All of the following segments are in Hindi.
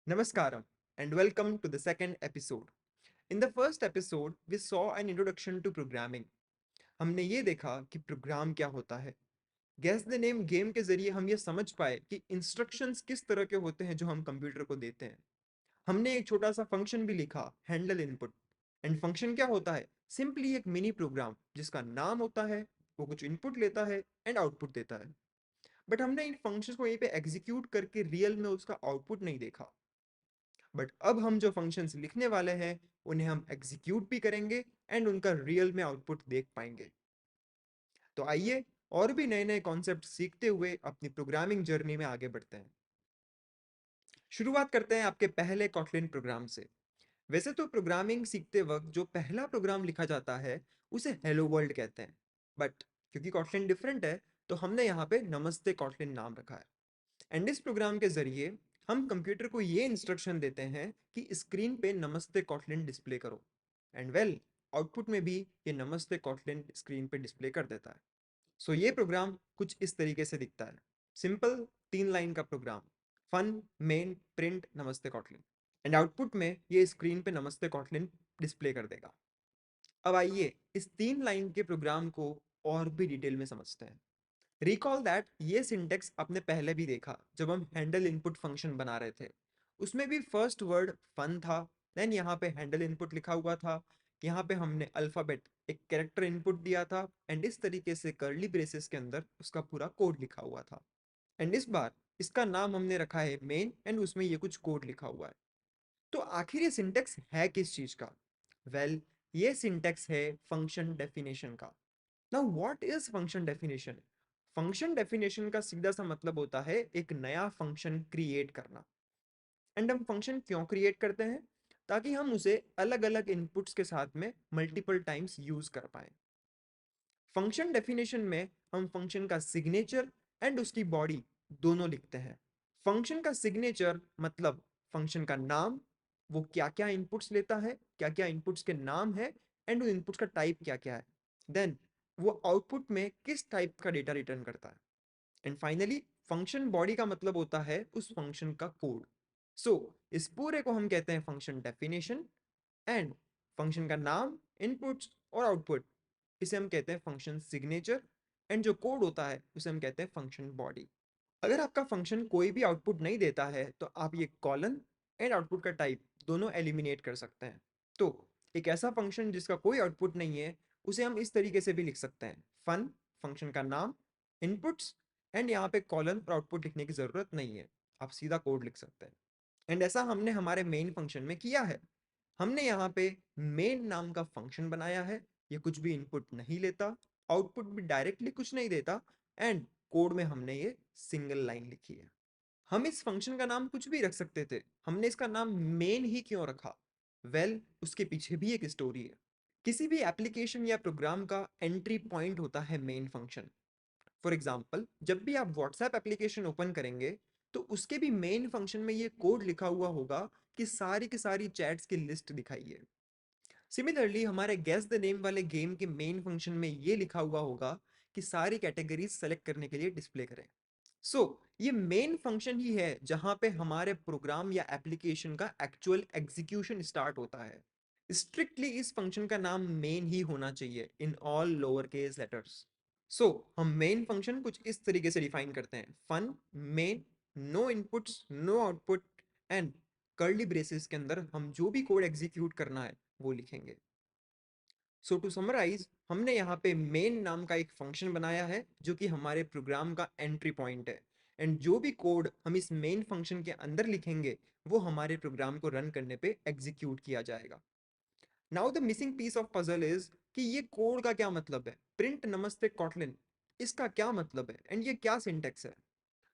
Namaskaram and welcome to the second episode. In the first episode, we saw an introduction to programming. हमने ये देखा कि प्रोग्राम क्या होता है। Guess the name गेम के जरिए हम ये समझ पाए कि इंस्ट्रक्शंस किस तरह के होते हैं जो हम कंप्यूटर को देते हैं। हमने एक छोटा सा फंक्शन भी लिखा, हैंडल इनपुट। एंड फंक्शन क्या होता है? सिंपली एक मिनी प्रोग्राम जिसका नाम होता है, वो कुछ इनपुट लेता है एंड आउटपुट देता है। बट हमने इन फंक्शंस को यहीं पे एग्जीक्यूट करके रियल में उसका आउटपुट नहीं देखा। बट अब हम जो फंक्शंस लिखने वाले हैं उन्हें हम एग्जीक्यूट भी करेंगे एंड उनका रियल में आउटपुट देख पाएंगे। तो आइए और भी नए नए कॉन्सेप्ट सीखते हुए अपनी प्रोग्रामिंग जर्नी में आगे बढ़ते हैं। शुरुआत करते हैं आपके पहले कॉटलिन प्रोग्राम से। वैसे तो प्रोग्रामिंग सीखते वक्त जो पहला प्रोग्राम लिखा जाता है उसे हेलो वर्ल्ड कहते हैं। बट क्योंकि कॉटलिन डिफरेंट है तो हमने यहाँ पे नमस्ते कॉटलिन नाम रखा है। एंड इस प्रोग्राम के जरिए हम कंप्यूटर को ये इंस्ट्रक्शन देते हैं कि स्क्रीन पे नमस्ते कॉटलिन डिस्प्ले करो। एंड वेल, आउटपुट में भी ये नमस्ते कॉटलिन स्क्रीन पे डिस्प्ले कर देता है। सो ये प्रोग्राम कुछ इस तरीके से दिखता है। सिंपल 3 लाइन का प्रोग्राम, फन मेन प्रिंट नमस्ते कॉटलिन। एंड आउटपुट में ये स्क्रीन पे नमस्ते कॉटलिन डिस्प्ले कर देगा। अब आइए इस 3 लाइन के प्रोग्राम को और भी डिटेल में समझते हैं। रिकॉल दैट ये सिंटेक्स आपने पहले भी देखा जब हम हैंडल इनपुट फंक्शन बना रहे थे। उसमें भी फर्स्ट वर्ड फन था, देन यहाँ पे हैंडल इनपुट लिखा हुआ था, यहाँ पे हमने अल्फ़ाबेट एक कैरेक्टर इनपुट दिया था एंड इस तरीके से कर्ली ब्रेसेस के अंदर उसका पूरा कोड लिखा हुआ था। एंड इस बार इसका नाम हमने रखा है मेन एंड उसमें ये कुछ कोड लिखा हुआ है। तो आखिर ये सिंटेक्स है किस चीज़ का? वेल, ये सिंटेक्स है फंक्शन डेफिनेशन का। Now what is function definition? Function definition का सीधा सा मतलब होता है एक नया फंक्शन क्रिएट करना। एंड हम फंक्शन क्यों क्रिएट करते हैं? ताकि हम उसे अलग अलग इनपुट्स के साथ में मल्टीपल टाइम्स यूज कर पाए। फंक्शन डेफिनेशन में हम फंक्शन का सिग्नेचर एंड उसकी बॉडी दोनों लिखते हैं। फंक्शन का सिग्नेचर मतलब फंक्शन का नाम, वो क्या क्या इनपुट्स लेता है, क्या क्या इनपुट्स के नाम है एंड उन इनपुट्स का टाइप क्या क्या है। देन वो आउटपुट में किस टाइप का डेटा रिटर्न करता है। एंड फाइनली फंक्शन बॉडी का मतलब होता है उस फंक्शन का कोड। सो इस पूरे को हम कहते हैं फंक्शन डेफिनेशन। एंड फंक्शन का नाम, इनपुट्स और आउटपुट, इसे हम कहते हैं फंक्शन सिग्नेचर। एंड जो कोड होता है उसे हम कहते हैं फंक्शन बॉडी। अगर आपका फंक्शन कोई भी आउटपुट नहीं देता है तो आप ये कॉलन एंड आउटपुट का टाइप दोनों एलिमिनेट कर सकते हैं। तो एक ऐसा फंक्शन जिसका कोई आउटपुट नहीं है उसे हम इस तरीके से भी लिख सकते हैं, फन फंक्शन का नाम, इनपुट्स एंड यहाँ पे कॉलन और आउटपुट लिखने की ज़रूरत नहीं है, आप सीधा कोड लिख सकते हैं। एंड ऐसा हमने हमारे मेन फंक्शन में किया है। हमने यहाँ पे मेन नाम का फंक्शन बनाया है। ये कुछ भी इनपुट नहीं लेता, आउटपुट भी डायरेक्टली कुछ नहीं देता एंड कोड में हमने ये सिंगल लाइन लिखी है। हम इस फंक्शन का नाम कुछ भी रख सकते थे, हमने इसका नाम मेन ही क्यों रखा? वेल, उसके पीछे भी एक स्टोरी है। किसी भी एप्लीकेशन या प्रोग्राम का एंट्री पॉइंट होता है मेन फंक्शन। फॉर एग्जाम्पल, जब भी आप व्हाट्सएप एप्लीकेशन ओपन करेंगे तो उसके भी मेन फंक्शन में ये कोड लिखा हुआ होगा कि सारी की सारी चैट्स की लिस्ट दिखाइए। सिमिलरली हमारे गेस द नेम वाले गेम के मेन फंक्शन में ये लिखा हुआ होगा कि सारी कैटेगरीज सेलेक्ट करने के लिए डिस्प्ले करें। सो ये मेन फंक्शन ही है जहां पे हमारे प्रोग्राम या एप्लीकेशन का एक्चुअल एग्जीक्यूशन स्टार्ट होता है। स्ट्रिक्टली इस फंक्शन का नाम मेन ही होना चाहिए in all lower case letters. So हम मेन फंक्शन कुछ इस तरीके से डिफाइन करते हैं, fun main, no inputs no output and curly braces के अंदर हम जो भी कोड एग्जीक्यूट करना है वो लिखेंगे। सो टू समराइज, हमने यहाँ पे मेन नाम का एक फंक्शन बनाया है जो कि हमारे प्रोग्राम का एंट्री पॉइंट है। एंड जो भी कोड हम इस मेन फंक्शन के अंदर लिखेंगे वो हमारे प्रोग्राम को रन करने पे एग्जीक्यूट किया जाएगा। Now the missing piece of puzzle is कि ये कोड का क्या मतलब है? प्रिंट नमस्ते कॉटलिन, इसका क्या मतलब है एंड ये क्या सिंटेक्स है?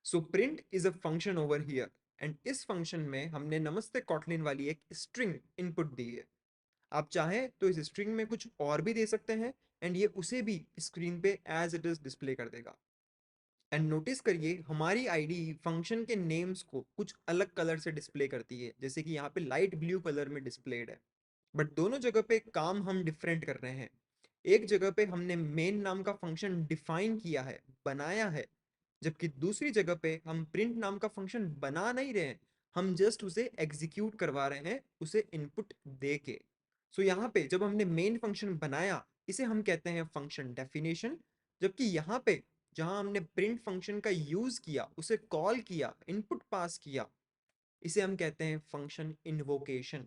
So print is a function over here and इस फंक्शन में हमने नमस्ते कॉटलिन वाली एक स्ट्रिंग इनपुट दी है। आप चाहें तो इस स्ट्रिंग में कुछ और भी दे सकते हैं एंड ये उसे भी स्क्रीन पे एज इट इज डिस्प्ले कर देगा। एंड नोटिस करिए हमारी आईडी फंक्शन के नेम्स को कुछ अलग कलर से डिस्प्ले करती है, जैसे कि यहाँ पे लाइट ब्लू कलर में डिस्प्लेड है। बट दोनों जगह पे काम हम डिफरेंट कर रहे हैं। एक जगह पे हमने मेन नाम का फंक्शन डिफाइन किया है, बनाया है, जबकि दूसरी जगह पे हम प्रिंट नाम का फंक्शन बना नहीं रहे हैं, हम जस्ट उसे एग्जीक्यूट करवा रहे हैं उसे इनपुट दे के। सो यहाँ पे जब हमने मेन फंक्शन बनाया इसे हम कहते हैं फंक्शन डेफिनेशन, जबकि यहाँ पे जहाँ हमने प्रिंट फंक्शन का यूज किया उसे कॉल किया इनपुट पास किया इसे हम कहते हैं function invocation.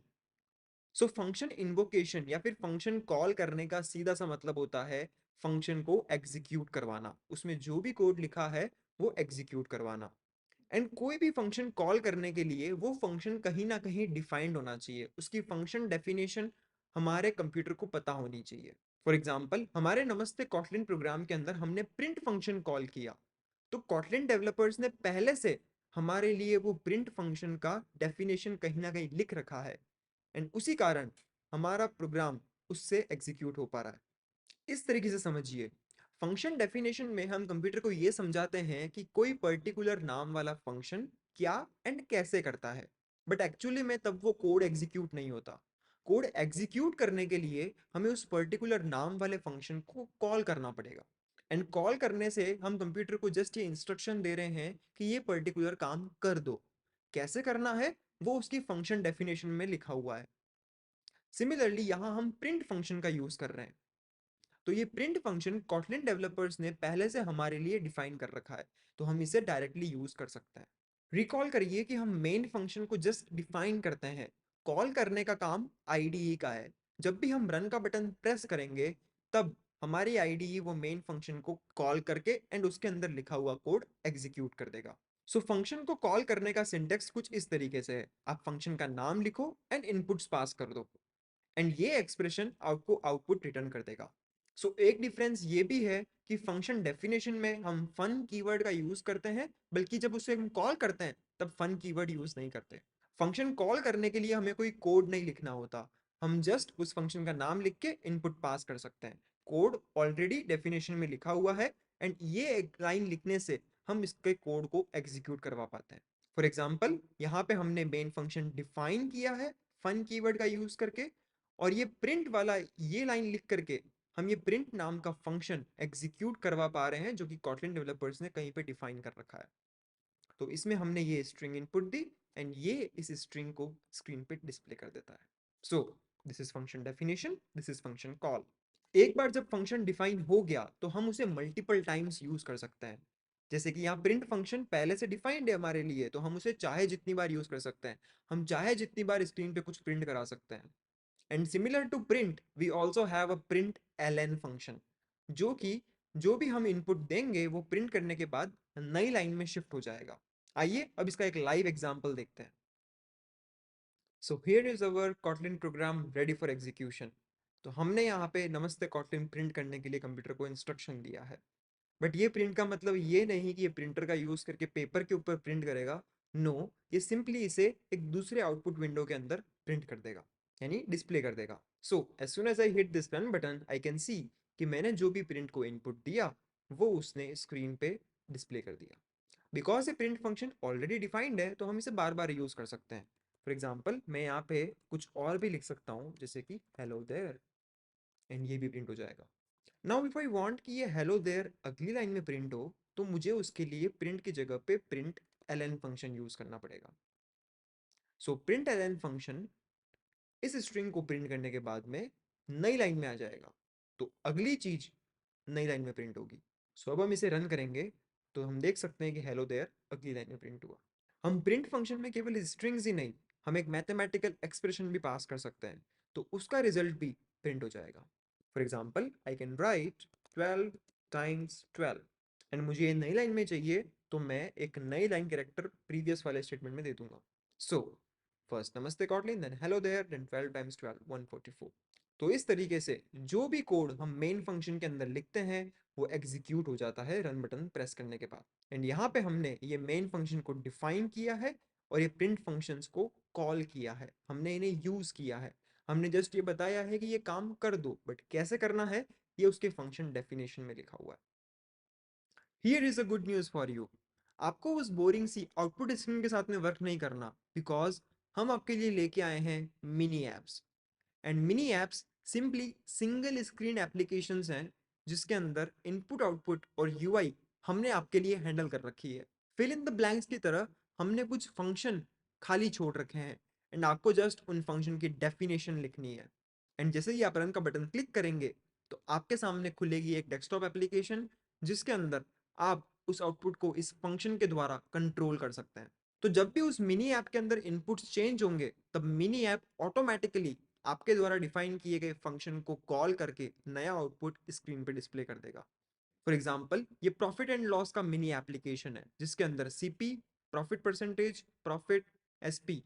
So function invocation या फिर फंक्शन कॉल करने का सीधा सा मतलब होता है फंक्शन को एग्जीक्यूट करवाना, उसमें जो भी कोड लिखा है वो एग्जीक्यूट करवाना। एंड कोई भी फंक्शन कॉल करने के लिए वो फंक्शन कहीं ना कहीं डिफाइंड होना चाहिए, उसकी फंक्शन डेफिनेशन हमारे कंप्यूटर को पता होनी चाहिए। फॉर एग्जाम्पल हमारे नमस्ते कॉटलिन प्रोग्राम के अंदर हमने प्रिंट फंक्शन कॉल किया, तो कॉटलिन डेवलपर्स ने पहले से हमारे लिए वो प्रिंट फंक्शन का डेफिनेशन कहीं ना कहीं लिख रखा है एंड उसी कारण हमारा प्रोग्राम उससे एग्जीक्यूट हो पा रहा है। इस तरीके से समझिए, फंक्शन डेफिनेशन में हम कंप्यूटर को ये समझाते हैं कि कोई पर्टिकुलर नाम वाला फंक्शन क्या एंड कैसे करता है, बट एक्चुअली में तब वो कोड एग्जीक्यूट नहीं होता। कोड एग्जीक्यूट करने के लिए हमें उस पर्टिकुलर नाम वाले फंक्शन को कॉल करना पड़ेगा एंड कॉल करने से हम कंप्यूटर को जस्ट ये इंस्ट्रक्शन दे रहे हैं कि ये पर्टिकुलर काम कर दो। कैसे करना है वो उसकी फंक्शन डेफिनेशन में लिखा हुआ है। सिमिलरली यहाँ हम प्रिंट फंक्शन का यूज कर रहे हैं, तो ये प्रिंट फंक्शन कॉटलिन डेवलपर्स ने पहले से हमारे लिए डिफाइन कर रखा है, तो हम इसे डायरेक्टली यूज कर सकते हैं। रिकॉल करिए कि हम मेन फंक्शन को जस्ट डिफाइन करते हैं, कॉल करने का काम आईडीई का है। जब भी हम रन का बटन प्रेस करेंगे तब हमारी आईडीई वो मेन फंक्शन को कॉल करके एंड उसके अंदर लिखा हुआ कोड एग्जीक्यूट कर देगा। सो फंक्शन को कॉल करने का सिंटेक्स कुछ इस तरीके से है, आप फंक्शन का नाम लिखो एंड इनपुट्स पास कर दो एंड ये एक्सप्रेशन आपको आउटपुट रिटर्न कर देगा। सो एक डिफरेंस ये भी है कि फंक्शन डेफिनेशन में हम फन कीवर्ड का यूज करते हैं, बल्कि जब उसे हम कॉल करते हैं तब फन कीवर्ड यूज नहीं करते। फंक्शन कॉल करने के लिए हमें कोई कोड नहीं लिखना होता, हम जस्ट उस फंक्शन का नाम लिख के इनपुट पास कर सकते हैं। कोड ऑलरेडी डेफिनेशन में लिखा हुआ है एंड ये एक लाइन लिखने से हम इसके कोड को एग्जीक्यूट करवा पाते हैं। फॉर एग्जाम्पल यहाँ पे हमने मेन फंक्शन डिफाइन किया है फन कीवर्ड का यूज करके, और ये प्रिंट वाला ये लाइन लिख करके हम ये प्रिंट नाम का फंक्शन एग्जीक्यूट करवा पा रहे हैं जो कि कॉटलिन डेवलपर्स ने कहीं पे डिफाइन कर रखा है। तो इसमें हमने ये स्ट्रिंग इनपुट दी एंड ये इस स्ट्रिंग को स्क्रीन पे डिस्प्ले कर देता है। So this is function definition, this is function call. एक बार जब फंक्शन डिफाइन हो गया तो हम उसे मल्टीपल टाइम्स यूज कर सकते हैं। जैसे कि यहाँ प्रिंट फंक्शन पहले से डिफाइंड है हमारे लिए, तो हम उसे चाहे जितनी बार यूज कर सकते हैं, हम चाहे जितनी बार स्क्रीन पे कुछ प्रिंट करा सकते हैं। And similar to print we also have a print L function, जो कि जो भी हम इनपुट देंगे वो प्रिंट करने के बाद नई लाइन में शिफ्ट हो जाएगा। आइए अब इसका एक लाइव एग्जांपल देखते हैं। So here is our Kotlin program ready for execution. तो हमने यहाँ पे नमस्ते कॉटलिन प्रिंट करने के लिए कंप्यूटर को इंस्ट्रक्शन दिया है, बट ये प्रिंट का मतलब ये नहीं कि ये प्रिंटर का यूज करके पेपर के ऊपर प्रिंट करेगा। नो, ये सिंपली इसे एक दूसरे आउटपुट विंडो के अंदर प्रिंट कर देगा, यानी डिस्प्ले कर देगा। So as soon as I hit this run button I can see कि मैंने जो भी प्रिंट को इनपुट दिया वो उसने स्क्रीन पे डिस्प्ले कर दिया। बिकॉज ये प्रिंट फंक्शन ऑलरेडी डिफाइंड है तो हम इसे बार बार यूज कर सकते हैं। फॉर एग्जाम्पल मैं यहाँ पे कुछ और भी लिख सकता हूँ जैसे कि हेलो देयर, एंड ये भी प्रिंट हो जाएगा। नाउ इफ आई वांट कि ये हेलो देयर अगली लाइन में प्रिंट हो तो मुझे उसके लिए प्रिंट की जगह पे प्रिंट एलन फंक्शन यूज करना पड़ेगा। सो प्रिंट एलन फंक्शन इस स्ट्रिंग को प्रिंट करने के बाद में नई लाइन में आ जाएगा, तो अगली चीज नई लाइन में प्रिंट होगी। सो अब हम इसे रन करेंगे तो हम देख सकते हैं कि हेलो देयर अगली लाइन में प्रिंट हुआ। हम प्रिंट फंक्शन में केवल स्ट्रिंग्स ही नहीं, हम एक मैथमेटिकल एक्सप्रेशन भी पास कर सकते हैं, तो उसका रिजल्ट भी प्रिंट हो जाएगा। For example I can right 12 times 12 and मुझे ये नई लाइन में चाहिए तो मैं एक नई लाइन कैरेक्टर प्रीवियस वाले स्टेटमेंट में दे दूंगा। सो फर्स्ट नमस्ते Kotlin, then hello there, then 12 times 12 144। तो इस तरीके से जो भी कोड हम मेन फंक्शन के अंदर लिखते हैं वो एग्जीक्यूट हो जाता है रन बटन प्रेस करने के बाद। एंड यहाँ पे हमने ये मेन फंक्शन को डिफाइन किया है और ये प्रिंट फंक्शंस को कॉल किया है, हमने इन्हें यूज किया है। हमने जस्ट ये बताया है कि ये काम कर दो, बट कैसे करना है ये उसके फंक्शन डेफिनेशन में लिखा हुआ है। Here is a good news for you, आपको उस बोरिंग सी आउटपुट स्क्रीन के साथ में वर्क नहीं करना, बिकॉज हम आपके लिए लेके आए हैं mini apps. And mini apps simply single screen applications हैं जिसके अंदर इनपुट आउटपुट और यूआई हमने आपके लिए हैंडल कर रखी है। फिल इन द ब्लैंक्स की तरह हमने कुछ फंक्शन खाली छोड़ रखे हैं एंड आपको जस्ट उन फंक्शन की डेफिनेशन लिखनी है। एंड जैसे ही आप रन का बटन क्लिक करेंगे तो आपके सामने खुलेगी एक डेस्कटॉप एप्लीकेशन जिसके अंदर आप उस आउटपुट को इस फंक्शन के द्वारा कंट्रोल कर सकते हैं। तो जब भी उस मिनी ऐप के अंदर इनपुट्स चेंज होंगे तब मिनी ऐप ऑटोमेटिकली आपके द्वारा डिफाइन किए गए फंक्शन को कॉल करके नया आउटपुट स्क्रीन पे डिस्प्ले कर देगा। फॉर एग्जाम्पल ये प्रॉफिट एंड लॉस का मिनी एप्लीकेशन है जिसके अंदर CP, profit percentage, profit, SP,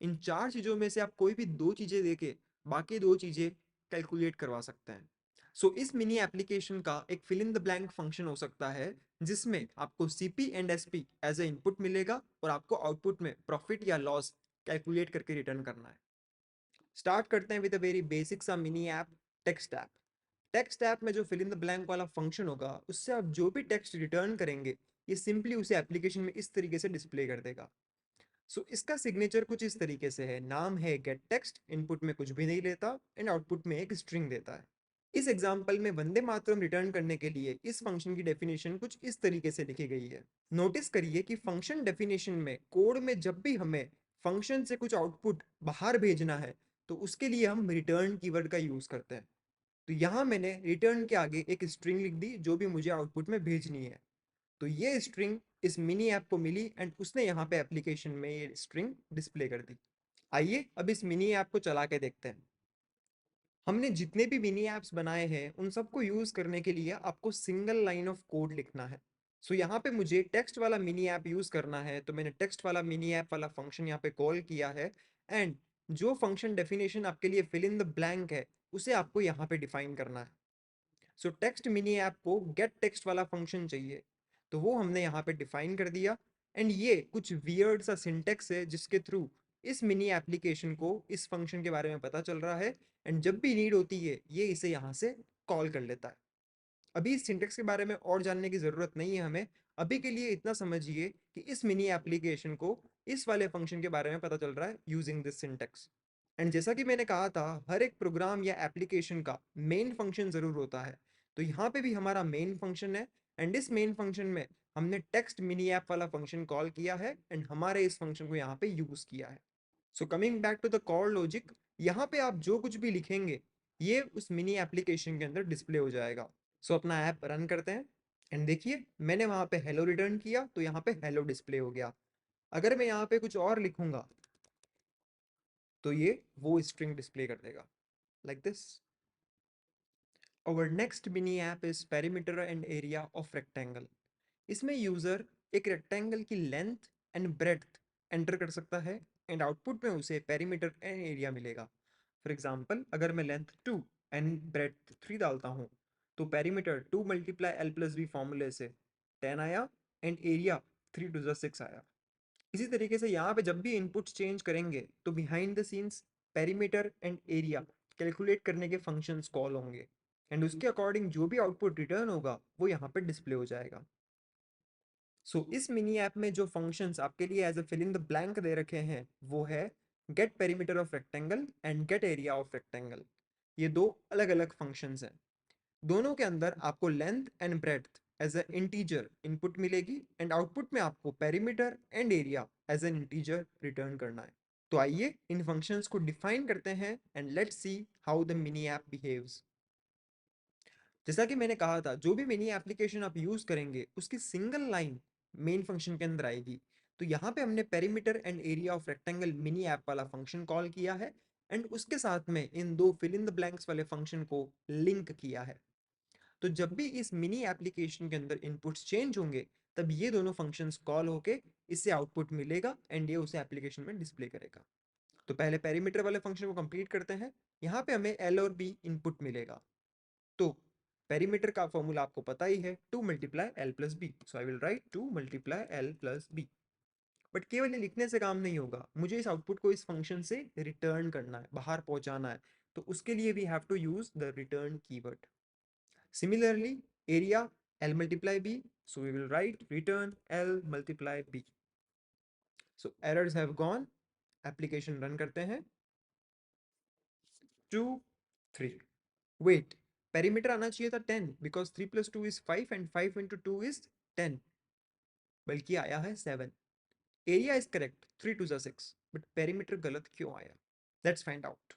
इन चार चीजों में से आप कोई भी दो चीजें देके बाकी दो चीजें कैलकुलेट करवा सकते हैं। सो इस मिनी एप्लीकेशन का एक fill in the blank function हो सकता है जिसमें आपको CP and SP as a input मिलेगा और आपको आउटपुट में प्रॉफिट या लॉस कैलकुलेट करके रिटर्न करना है। स्टार्ट करते हैं विद अ वेरी बेसिक सा mini app, text app. Text app में जो फिल इन द ब्लैंक वाला फंक्शन होगा उससे आप जो भी टेक्स्ट रिटर्न करेंगे ये सिंपली उसे एप्लीकेशन में इस तरीके से डिस्प्ले कर देगा। इसका सिग्नेचर कुछ इस तरीके से है, नाम है गेट टेक्स्ट, इनपुट में कुछ भी नहीं लेता एंड आउटपुट में एक स्ट्रिंग देता है। इस एग्जाम्पल में वंदे मातरम रिटर्न करने के लिए इस फंक्शन की डेफिनेशन कुछ इस तरीके से लिखी गई है। नोटिस करिए कि फंक्शन डेफिनेशन में कोड में जब भी हमें फंक्शन से कुछ आउटपुट बाहर भेजना है तो उसके लिए हम रिटर्न कीवर्ड का यूज करते हैं। तो यहाँ मैंने रिटर्न के आगे एक स्ट्रिंग लिख दी जो भी मुझे आउटपुट में भेजनी है। तो ये स्ट्रिंग इस मिनी ऐप को मिली एंड उसने यहाँ पे एप्लीकेशन में ये स्ट्रिंग डिस्प्ले कर दी। आइए अब इस मिनी ऐप को चला के देखते हैं। हमने जितने भी मिनी ऐप्स बनाए हैं उन सबको यूज करने के लिए आपको सिंगल लाइन ऑफ कोड लिखना है। यहाँ पे मुझे टेक्स्ट वाला मिनी ऐप यूज करना है तो मैंने टेक्स्ट वाला मिनी ऐप वाला फंक्शन यहाँ पे कॉल किया है एंड जो फंक्शन डेफिनेशन आपके लिए फिल इन द ब्लैंक है उसे आपको यहाँ पे डिफाइन करना है। टेक्स्ट मिनी ऐप को गेट टेक्स्ट वाला फंक्शन चाहिए तो वो हमने यहाँ पे डिफाइन कर दिया एंड ये कुछ वियर्ड सा सिंटेक्स है जिसके थ्रू इस मिनी एप्लीकेशन को इस फंक्शन के बारे में पता चल रहा है एंड जब भी नीड होती है ये इसे यहाँ से कॉल कर लेता है। अभी इस सिंटेक्स के बारे में और जानने की ज़रूरत नहीं है हमें। अभी के लिए इतना समझिए कि इस मिनी एप्लीकेशन को इस वाले फंक्शन के बारे में पता चल रहा है यूजिंग दिस सिंटेक्स। एंड जैसा कि मैंने कहा था हर एक प्रोग्राम या एप्लीकेशन का मेन फंक्शन ज़रूर होता है। तो यहाँ पे भी हमारा मेन फंक्शन है एंड इस मेन फंक्शन में हमने टेक्स्ट मिनी ऐप वाला फंक्शन कॉल किया है एंड हमारे इस फंक्शन को यहाँ पे यूज़ किया है। Coming back to the core logic, यहाँ पे आप जो कुछ भी लिखेंगे ये उस मिनी एप्लीकेशन के अंदर डिस्प्ले हो जाएगा। अपना ऐप रन करते हैं एंड देखिए मैंने वहाँ पे हेलो रिटर्न किया तो यहाँ पे हेलो डिस्प्ले हो गया। अगर मैं यहाँ पे कुछ और लिखूंगा तो ये वो स्ट्रिंग डिस्प्ले कर देगा like this. Our next mini app is perimeter and area of rectangle। इसमें यूजर एक रेक्टेंगल की लेंथ एंड ब्रेड्थ एंटर कर सकता है एंड आउटपुट में उसे पेरीमीटर एंड एरिया मिलेगा। फॉर एग्जांपल अगर मैं लेंथ 2 एंड ब्रेड्थ 3 डालता हूँ तो perimeter 2 multiply L plus B फॉर्मूले से 10 आया एंड एरिया 3 टू द 6 आया। इसी तरीके से यहाँ पे जब भी इनपुट्स चेंज करेंगे तो behind the scenes perimeter and area calculate करने के फंक्शंस कॉल होंगे एंड उसके अकॉर्डिंग जो भी आउटपुट रिटर्न होगा वो यहाँ पे डिस्प्ले हो जाएगा। इस मिनी ऐप में जो फंक्शंस आपके लिए as a fill in the blank दे रखे हैं वो है get perimeter of rectangle and get area of rectangle. ये दो अलग अलग फंक्शंस हैं। दोनों के अंदर आपको length and breadth as a integer input मिलेगी एंड आउटपुट में आपको perimeter and area as an integer return करना है। तो आइए इन फंक्शंस को डिफाइन करते हैं and let's see how the mini app behaves. जैसा कि मैंने कहा था जो भी मिनी एप्लीकेशन आप यूज करेंगे उसकी सिंगल लाइन मेन फंक्शन के अंदर आएगी। तो यहाँ पे हमने perimeter and area of rectangle mini app वाला फंक्शन कॉल किया है एंड उसके साथ में इन दो फिल इन द ब्लैंक्स वाले फंक्शन को लिंक किया है। तो जब भी इस मिनी एप्लीकेशन के अंदर इनपुट्स चेंज होंगे तब ये दोनों फंक्शंस कॉल होके इससे आउटपुट मिलेगा एंड ये उसे एप्लीकेशन में डिस्प्ले करेगा। तो पहले पेरीमीटर वाले फंक्शन को कंप्लीट करते हैं। यहाँ पे हमें एल और बी इनपुट मिलेगा। तो पेरीमीटर का फॉर्मूला आपको पता ही है 2 multiply L plus B. So I will write 2 multiply L plus B. But केवल ये लिखने से काम नहीं होगा, मुझे इस आउटपुट को इस फंक्शन से रिटर्न करना है, बाहर पहुंचाना है। तो उसके लिए we have to use the return keyword. Similarly area L multiply B, so we will write return L multiply B. Errors have gone. Application run करते हैं। 2 3 वेट, पेरीमीटर आना चाहिए था 10 because 3 plus 2 is 5 and 5 into 2 is 10, बल्कि आया है 7। Area is correct, 3 2 6, but perimeter गलत क्यों आया? Let's find out.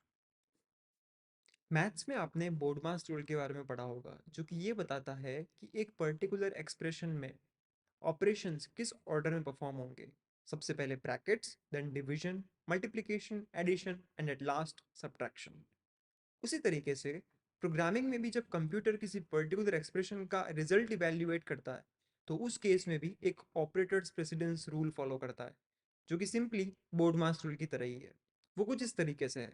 मैथ्स में आपने बोर्ड मास रूल के बारे में पढ़ा होगा, जो कि ये बताता है कि एक पर्टिकुलर एक्सप्रेशन में ऑपरेशंस किस ऑर्डर में परफॉर्म होंगे। सबसे पहले brackets, then division, multiplication, addition and at last subtraction. उसी तरीके से प्रोग्रामिंग में भी जब कंप्यूटर किसी पर्टिकुलर एक्सप्रेशन का रिजल्ट इवेल्युएट करता है, तो उस केस में भी एक ऑपरेटर्स प्रेसिडेंस रूल फॉलो करता है, जो कि सिंपली बोर्ड मास रूल की तरह ही है। वो कुछ इस तरीके से है।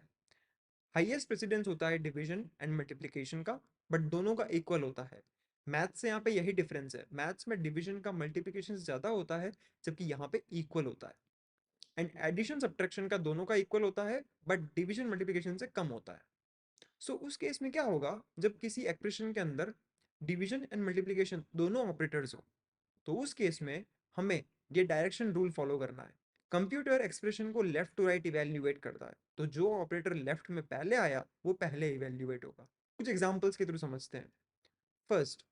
हाईएस्ट प्रेसिडेंस होता है डिवीजन एंड मल्टीप्लिकेशन का, बट दोनों का इक्वल होता है। मैथ्स से यहाँ पे यही डिफरेंस है, मैथ्स में डिवीजन का मल्टीप्लिकेशन ज़्यादा होता है, जबकि यहाँ पे इक्वल होता है। एंड एडिशन सब्ट्रैक्शन का दोनों का इक्वल होता है, बट डिवीजन मल्टीप्लिकेशन से कम होता है। उस केस में क्या होगा, जब किसी एक्सप्रेशन के अंदर डिवीजन एंड मल्टीप्लिकेशन दोनों ऑपरेटर्स हो, तो उस केस में हमें ये डायरेक्शन रूल फॉलो करना है। कंप्यूटर एक्सप्रेशन को लेफ्ट टू राइट इवेल्युएट करता है, तो जो ऑपरेटर लेफ्ट में पहले आया वो पहले इवेल्युएट होगा। कुछ एग्जांपल्स के थ्रू समझते हैं। फर्स्ट,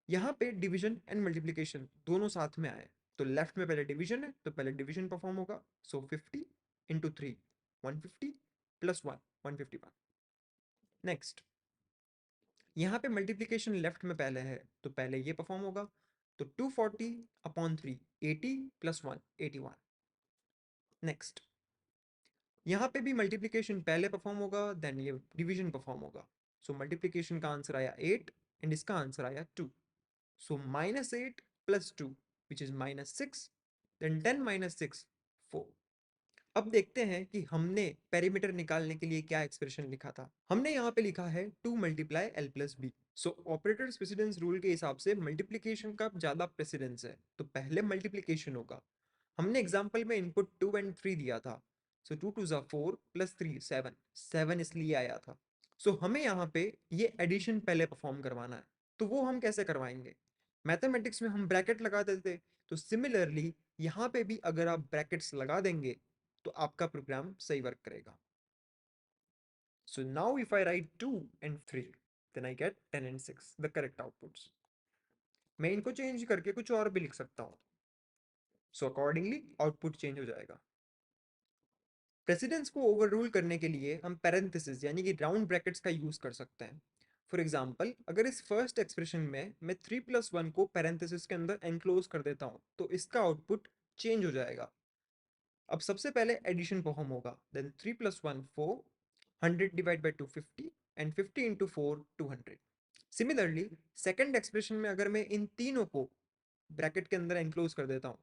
यहाँ पे डिवीजन एंड मल्टीप्लिकेशन दोनों साथ में आए, तो लेफ्ट में पहले डिवीजन है तो पहले डिवीजन परफॉर्म होगा। 50 इंटू 3, 150 प्लस 1, 151। नेक्स्ट, यहाँ पे मल्टीप्लिकेशन लेफ्ट में पहले है तो पहले ये परफॉर्म होगा, तो 240 अपॉन 3, 80 प्लस 1, 81। नेक्स्ट, यहाँ पे भी मल्टीप्लिकेशन पहले परफॉर्म होगा, देन ये डिवीजन परफॉर्म होगा। मल्टीप्लिकेशन का आंसर आया 8 एंड इसका आंसर आया 2। -8 प्लस 2 विच इज -6, देन 10 -6, 4। अब देखते हैं कि हमने पेरीमीटर निकालने के लिए क्या एक्सप्रेशन लिखा था। हमने यहाँ पे लिखा है 2 multiply L plus B. Operators precedence rule के हिसाब से मल्टीप्लिकेशन का ज्यादा प्रेसिडेंस है, तो पहले मल्टीप्लिकेशन होगा। हमने एग्जाम्पल में इनपुट 2 एंड 3 दिया था। 2 2 4 प्लस 3 7, 7 इसलिए आया था। हमें यहाँ पे ये एडिशन पहले परफॉर्म करवाना है, तो वो हम कैसे करवाएंगे? मैथमेटिक्स में हम ब्रैकेट लगा देते, तो सिमिलरली यहाँ पे भी अगर आप ब्रैकेट्स लगा देंगे तो आपका प्रोग्राम सही वर्क करेगा। Now if I write 2 and 3, then I get 10 and 6, the correct outputs. मैं इनको चेंज करके कुछ और भी लिख सकता हूँ, अकॉर्डिंगली आउटपुट चेंज हो जाएगा। प्रेसिडेंस को ओवररूल करने के लिए हम पैरेंथेसिस यानी कि राउंड ब्रैकेट्स का यूज कर सकते हैं। फॉर एग्जाम्पल, अगर इस फर्स्ट एक्सप्रेशन में मैं 3+1 को पैरेंथेसिस के अंदर एनक्लोज कर देता हूँ, तो इसका आउटपुट चेंज हो जाएगा। अब सबसे पहले एडिशन परफॉर्म होगा, then 3+1 4, 100 divide by 250 and 50 into 4 200। Similarly second expression में अगर मैं इन तीनों को ब्रैकेट के अंदर एनक्लोज कर देता हूँ,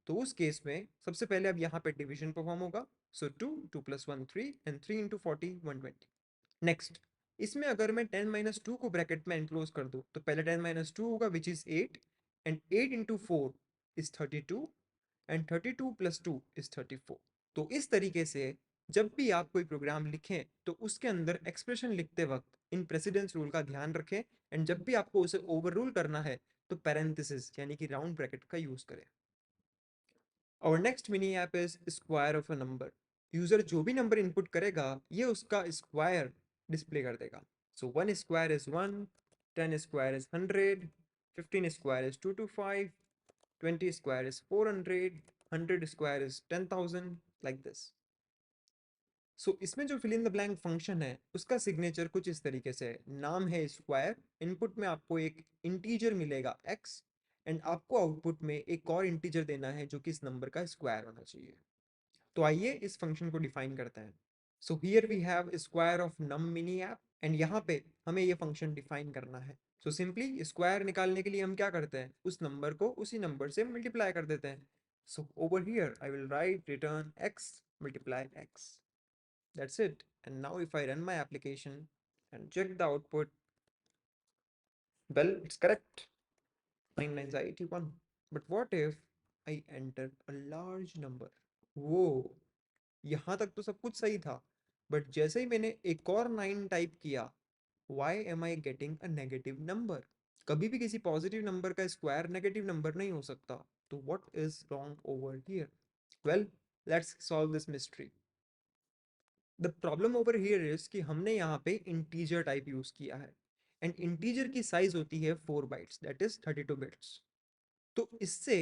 तो उस केस में सबसे पहले अब यहाँ पे डिवीजन परफॉर्म होगा। 2 2 प्लस 1 3 एंड 3 इंटू 40 120। नेक्स्ट, इसमें अगर मैं 10 - 2 को ब्रैकेट में एनक्लोज कर दूँ, तो पहले 10 - 2 होगा which is 8, and 8 into 4 is 32, and 32 plus 2 is 34। तो इस तरीके से जब भी आप कोई प्रोग्राम लिखें, तो उसके अंदर एक्सप्रेशन लिखते वक्त इन प्रेसिडेंस रूल का ध्यान रखें, एंड जब भी आपको उसे ओवररूल करना है तो पैरेंथेसिस यानी कि राउंड ब्रैकेट का यूज करें। और next mini app is square of a number. User जो भी नंबर इनपुट करेगा, ये उसका स्क्वायर डिस्प्ले कर देगा। 1 square is 1, 10 square is 100, 15 square is 225, 20 square is 400, 100 square is 10,000, like this. इसमें जो fill in the blank function है, उसका सिग्नेचर कुछ इस तरीके से है। नाम है स्क्वायर, इनपुट में आपको एक इंटीजर मिलेगा x, एंड आपको आउटपुट में एक और इंटीजर देना है जो कि इस नंबर का स्क्वायर होना चाहिए। तो आइए इस फंक्शन को डिफाइन करते हैं। Here we have square of num mini app, and यहाँ पे हमें ये फंक्शन डिफाइन करना है। सिंपली स्क्वायर निकालने के लिए हम क्या करते हैं, उस नंबर को उसी नंबर से मल्टीप्लाई कर देते हैं। Over here I will write return x multiply x, that's it. And now if I run my application and check the output, well it's correct, 9 9 81। But what if I enter a large number? वो यहाँ तक तो सब कुछ सही था, बट जैसे ही मैंने एक और 9 टाइप किया, why am I getting a negative number? कभी भी किसी पॉजिटिव नंबर का स्क्वायर नेगेटिव नंबर नहीं हो सकता, तो what is wrong over here? Well, let's solve this mystery. The problem over here is कि हमने यहाँ पे इंटीजर टाइप यूज किया है, एंड इंटीजर की साइज होती है 4 बाइट्स, दैट इज 32 बिट्स। तो इससे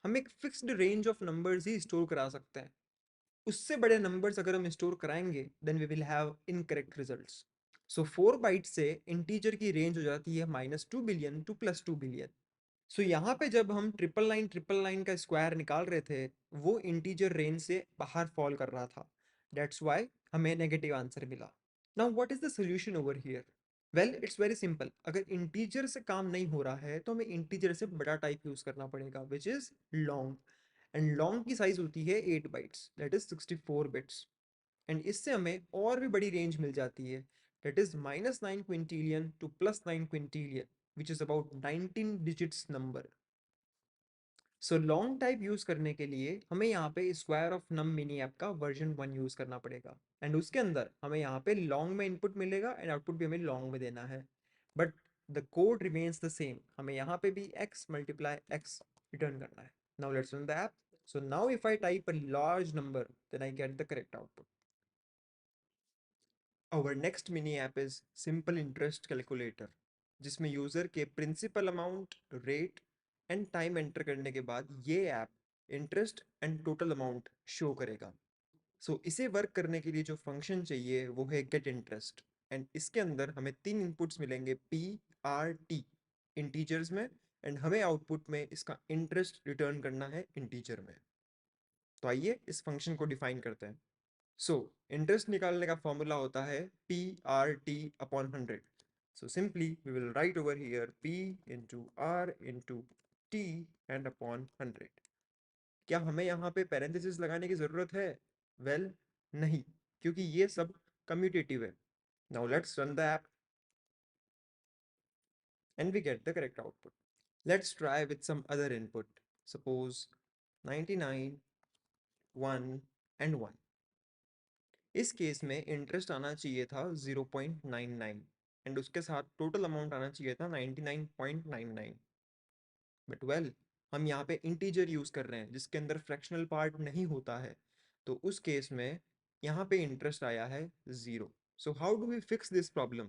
हम एक fixed range of numbers he store करा सकते हैं। उससे बड़े नंबर्स अगर हम स्टोर कराएंगे then we will have incorrect results. So 4 byte से इंटीजर की रेंज हो जाती है -2 बिलियन टू +2 बिलियन। सो यहाँ पे जब हम ट्रिपल लाइन का स्क्वायर निकाल रहे थे, वो इंटीजर रेंज से बाहर फॉल कर रहा था। दैट्स वाई हमें नेगेटिव आंसर मिला। Now what is the solution over here? Well it's very simple. अगर इंटीजर से काम नहीं हो रहा है तो हमें इंटीजर से बड़ा टाइप यूज करना पड़ेगा which is long. And long की साइज होती है 8 bytes that is 64 bits. And इससे हमें और भी बड़ी रेंज मिल जाती है that is -9 quintillion to +9 quintillion which is about 19 digits number. So long type use करने के लिए हमें यहाँ पे square of num mini app का वर्जन 1 यूज करना पड़ेगा। एंड उसके अंदर हमें यहाँ पे लॉन्ग में इनपुट मिलेगा एंड आउटपुट भी हमें लॉन्ग में देना है। But the code remains the same. हमें यहाँ पे भी x मल्टीप्लाई x रिटर्न करना है। Now let's run the app. So now if I type a large number then I get the correct output. Our next mini app is Simple Interest Calculator, जिसमें यूजर के principal amount, rate and time enter करने के बाद ये app interest and total amount show करेगा। इसे वर्क करने के लिए जो फंक्शन चाहिए वो है गेट इंटरेस्ट। एंड इसके अंदर हमें 3 इनपुट्स मिलेंगे p r t इंटीजर्स में। एंड हमें आउटपुट में इसका इंटरेस्ट रिटर्न करना है इंटीजर में। तो आइए इस फंक्शन को डिफाइन करते हैं। सो इंटरेस्ट निकालने का फॉर्मूला होता है p/r/t/100। So simply we will write over here p into r into t and upon 100। क्या हमें यहाँ पे पैरेंथेसिस लगाने की जरूरत है? वेल नहीं, क्योंकि ये सब कम्यूटेटिव है। Now let's run the app and we get the correct output. Let's try with some other input. Suppose 99, 1 and 1। इस केस में इंटरेस्ट आना चाहिए था 0.99 एंड उसके साथ टोटल अमाउंट आना चाहिए था 99.99। बट वेल हम यहाँ पे इंटीजर यूज कर रहे हैं जिसके अंदर फ्रैक्शनल पार्ट नहीं होता है। तो उस केस में यहाँ पे इंटरेस्ट आया है 0। So how do we fix this problem?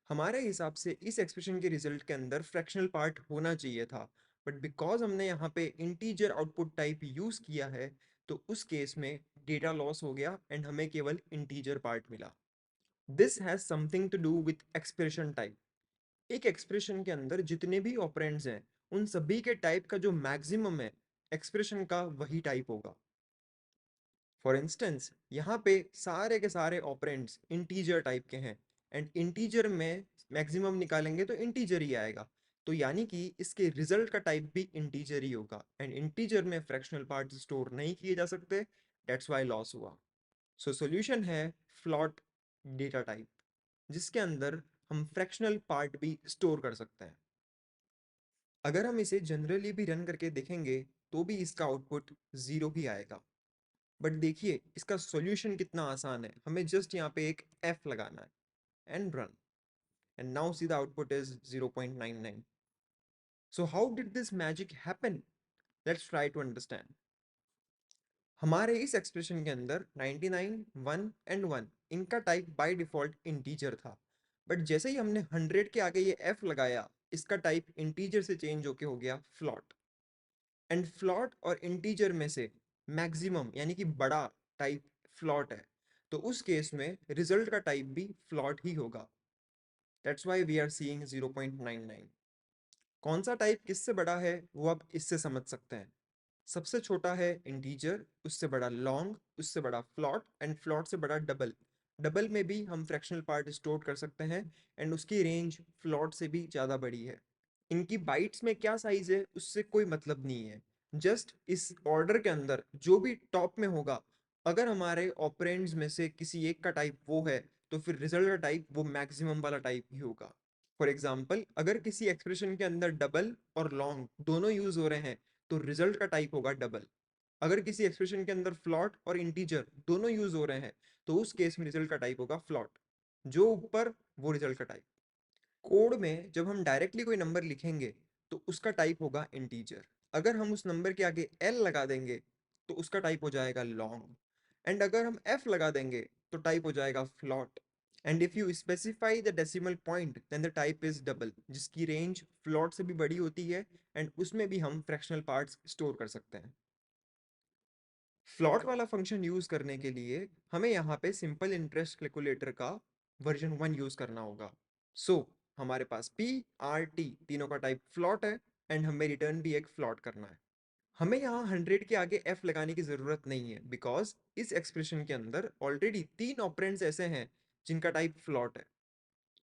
हमारे हिसाब से इस एक्सप्रेशन के रिजल्ट के अंदर फ्रैक्शनल पार्ट होना चाहिए था। बट बिकॉज हमने यहाँ पे इंटीजर आउटपुट टाइप यूज किया है तो उस केस में डेटा लॉस हो गया एंड हमें केवल इंटीजर पार्ट मिला। This has something to do with expression type. एक एक्सप्रेशन के अंदर जितने भी ऑपरेंड्स हैं उन सभी के टाइप का जो मैक्सिमम है एक्सप्रेशन का वही टाइप होगा। फॉर इंस्टेंस यहाँ पे सारे के सारे ऑपरेंड्स इंटीजर टाइप के हैं एंड इंटीजर में मैक्सिमम निकालेंगे तो इंटीजर ही आएगा। तो यानी कि इसके रिजल्ट का टाइप भी इंटीजर ही होगा एंड इंटीजर में फ्रैक्शनल पार्ट स्टोर नहीं किए जा सकते। दैट्स वाई लॉस हुआ। सो सॉल्यूशन है फ्लॉट डेटा टाइप, जिसके अंदर हम फ्रैक्शनल पार्ट भी स्टोर कर सकते हैं। अगर हम इसे जनरली भी रन करके देखेंगे तो भी इसका आउटपुट 0 ही आएगा। बट देखिए इसका सॉल्यूशन कितना आसान है। हमें जस्ट यहाँ पे एक f लगाना है and run and now see the output is 0.99। So how did this magic happen? Let's try to understand. हमारे इस एक्सप्रेशन के अंदर 99, 1 एंड 1 इनका टाइप बाय डिफॉल्ट इंटीजर था। बट जैसे ही हमने 100 के आगे ये f लगाया इसका टाइप इंटीजर से चेंज होके हो गया फ्लॉट। एंड फ्लॉट और इंटीजर में से मैक्सिमम यानी कि बड़ा टाइप फ्लॉट है। तो उस केस में रिजल्ट का टाइप भी फ्लॉट ही होगा। That's why we are seeing 0.99। कौन सा टाइप किससे बड़ा है वो आप इससे समझ सकते हैं। सबसे छोटा है इंटीजर, उससे बड़ा लॉन्ग, उससे बड़ा फ्लॉट एंड फ्लॉट से बड़ा डबल। डबल में भी हम फ्रैक्शनल पार्ट स्टोर कर सकते हैं एंड उसकी रेंज फ्लॉट से भी ज़्यादा बड़ी है। इनकी बाइट्स में क्या साइज है उससे कोई मतलब नहीं है। जस्ट इस ऑर्डर के अंदर जो भी टॉप में होगा, अगर हमारे ऑपरेंड्स में से किसी एक का टाइप वो है तो फिर रिजल्ट का टाइप वो मैक्सिमम वाला टाइप ही होगा। फॉर एग्जाम्पल अगर किसी एक्सप्रेशन के अंदर डबल और लॉन्ग दोनों यूज हो रहे हैं तो रिजल्ट का टाइप होगा डबल। अगर किसी एक्सप्रेशन के अंदर फ्लॉट और इंटीजर दोनों यूज हो रहे हैं तो उस केस में रिजल्ट का टाइप होगा फ्लॉट। जो ऊपर वो रिजल्ट का टाइप। कोड में जब हम डायरेक्टली कोई नंबर लिखेंगे तो उसका टाइप होगा इंटीजर। अगर हम उस नंबर के आगे एल लगा देंगे तो उसका टाइप हो जाएगा लॉन्ग। एंड अगर हम एफ लगा देंगे तो टाइप हो जाएगा float. And if you specify the decimal point then the type is double, जिसकी रेंज फ्लोट से भी बड़ी होती है एंड उसमें भी हम फ्रैक्शनल पार्ट्स स्टोर कर सकते हैं। फ्लॉट वाला फंक्शन यूज करने के लिए हमें यहाँ पे सिंपल इंटरेस्ट कैलकुलेटर का वर्जन 1 यूज करना होगा। सो हमारे पास पी आर टी तीनों का टाइप फ्लॉट है एंड हमें रिटर्न भी एक फ्लॉट करना है। हमें यहाँ 100 के आगे f लगाने की ज़रूरत नहीं है बिकॉज इस एक्सप्रेशन के अंदर ऑलरेडी 3 ऑपरेंड्स ऐसे हैं जिनका टाइप फ्लॉट है।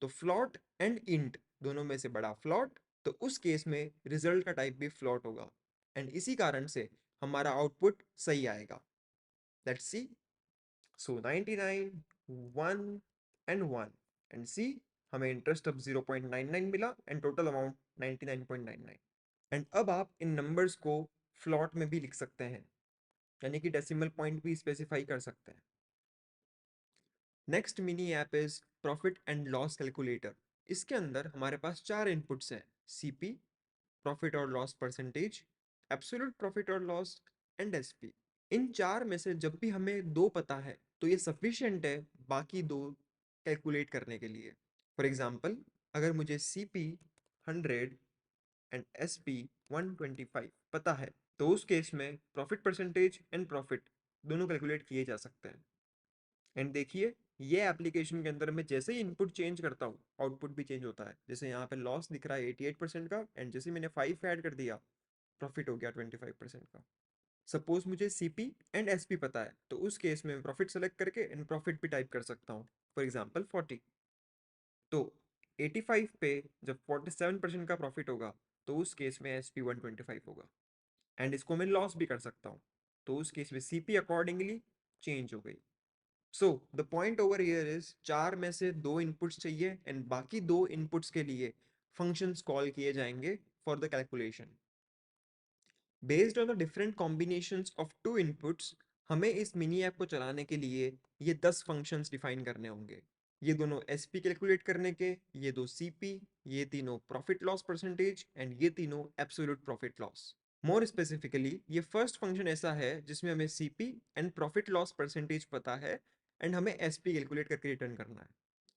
तो फ्लॉट एंड इंट दोनों में से बड़ा फ्लॉट, तो उस केस में रिजल्ट का टाइप भी फ्लॉट होगा एंड इसी कारण से हमारा आउटपुट सही आएगा। Let's see. So 99, 1 and 1 and see, हमें इंटरेस्ट अब 0.99 मिला एंड टोटल अमाउंट 99.99। एंड अब आप इन नंबर्स को फ्लॉट में भी लिख सकते हैं, यानी कि डेसिमल पॉइंट भी स्पेसिफाई कर सकते हैं। Next mini app is profit and loss calculator. इसके अंदर हमारे पास 4 इनपुट्स हैं: सीपी, प्रॉफिट और लॉस परसेंटेज, एब्सोल्यूट प्रॉफिट और लॉस एंड एसपी। इन चार में से जब भी हमें दो पता है तो ये सफिशिएंट है बाकी दो कैलकुलेट करने के लिए। फॉर एग्जांपल, अगर मुझे सीपी 100 एंड एसपी 125 पता है तो उस केस में प्रॉफिट परसेंटेज एंड प्रॉफिट दोनों कैलकुलेट किए जा सकते हैं। एंड देखिए, ये एप्लीकेशन के अंदर मैं जैसे ही इनपुट चेंज करता हूँ आउटपुट भी चेंज होता है। जैसे यहाँ पे लॉस दिख रहा है 88% का एंड जैसे मैंने 5 ऐड कर दिया प्रॉफिट हो गया 25% का। सपोज मुझे सीपी एंड एसपी पता है तो उस केस में प्रॉफिट सेलेक्ट करके एंड प्रॉफिट भी टाइप कर सकता हूँ। फॉर एग्जाम्पल 40, तो 85 पे जब 47% का प्रॉफिट होगा तो उस केस में एसपी 125 होगा एंड इसको मैं लॉस भी कर सकता हूँ, तो उस केस में सीपी अकॉर्डिंगली चेंज हो गई। So the point over here is, चार में से दो इनपुट्स चाहिए एंड बाकी दो इनपुट्स के लिए फंक्शंस कॉल किए जाएंगे for the calculation. Based on the different combinations of to inputs, हमें इस मिनी ऐप को चलाने के लिए ये 10 फंक्शंस डिफाइन करने होंगे। ये दोनों एसपी कैलकुलेट करने के, ये दो सीपी, ये तीनों प्रॉफिट लॉस परसेंटेज एंड ये तीनों absolute profit loss. More specifically ये फर्स्ट फंक्शन ऐसा है जिसमें हमें CP and profit loss percentage पता है एंड हमें एसपी कैलकुलेट करके रिटर्न करना है।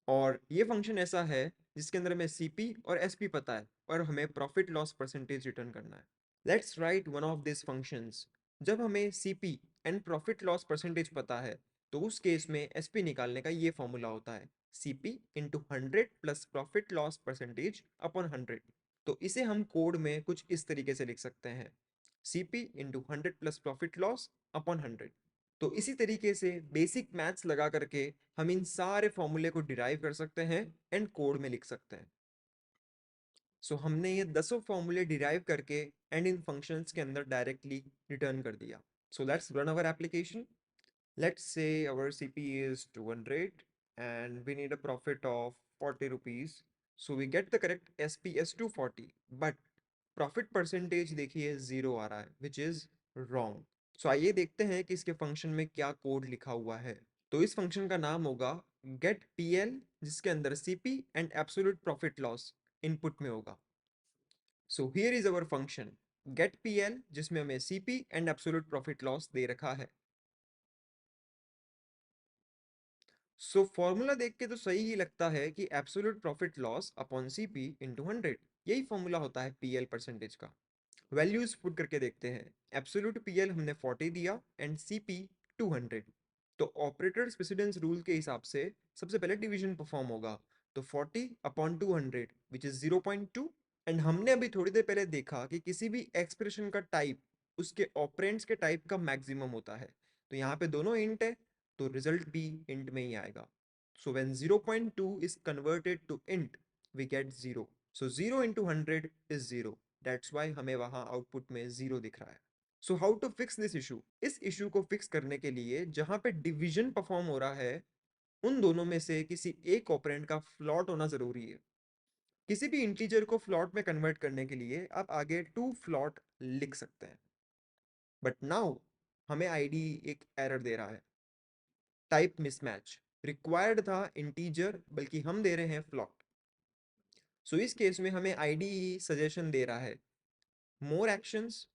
और ये फंक्शन ऐसा है जिसके अंदर हमें सीपी और एसपी पता है और हमें प्रॉफिट लॉस परसेंटेज रिटर्न करना है। Let's write one of this functions. जब हमें CP and profit loss percentage पता है तो उस केस में एसपी निकालने का ये फॉर्मूला होता है: CP into 100 plus profit loss percentage upon 100। तो इसे हम कोड में कुछ इस तरीके से लिख सकते हैं: CP into 100 plus profit loss upon 100। तो इसी तरीके से बेसिक मैथ्स लगा करके हम इन सारे फॉर्मूले को डिराइव कर सकते हैं एंड कोड में लिख सकते हैं। सो हमने ये 10 फॉर्मूले डिराइव करके एंड इन फंक्शंस के अंदर डायरेक्टली रिटर्न कर दिया। So let's run our application. Let's say our CP is 200 and we need a profit of 40 rupees. So we get the correct SP as 240, but profit percentage देखिए 0 आ रहा है which is wrong. So आइए देखते हैं कि इसके फंक्शन में क्या कोड लिखा हुआ है। तो इस फंक्शन का नाम होगा get PL, जिसके अंदर CP and absolute profit loss input में होगा। So here is our function get PL, जिसमें हमें CP and absolute profit loss दे रखा है। सो फॉर्मूला देख के तो सही ही लगता है कि absolute profit loss upon CP into 100, यही फॉर्मूला होता है पीएल परसेंटेज का। वैल्यूज पुट करके देखते हैं। एब्सोल्यूट पीएल हमने 40 दिया एंड सीपी 200। तो ऑपरेटर्स प्रेसिडेंस रूल के हिसाब से सबसे पहले डिवीजन परफॉर्म होगा, तो 40 अपॉन 200 विच इज 0.2। एंड हमने अभी थोड़ी देर पहले देखा कि किसी भी एक्सप्रेशन का टाइप उसके ऑपरेंड्स के टाइप का मैक्सिमम होता है। तो यहाँ पे दोनों इंट है तो रिजल्ट भी इंट में ही आएगा। So when 0.2 is converted to int we get 0. So 0 into 100 is 0. That's why हमें वहाँ आउटपुट में 0 दिख रहा है। So how to fix this issue? इस इशू को फिक्स करने के लिए जहाँ पे डिवीजन परफॉर्म हो रहा है उन दोनों में से किसी एक ऑपरेंड का फ्लॉट होना जरूरी है। किसी भी इंटीजर को फ्लॉट में कन्वर्ट करने के लिए आप आगे टू फ्लॉट लिख सकते हैं, बट नाउ हमें आईडी एक एरर दे रहा है, टाइप मिसमैच। रिक्वायर्ड था इंटीजर बल्कि हम दे रहे हैं फ्लॉट। सो इस केस में हमें आईडी सजेशन दे रहा है more actions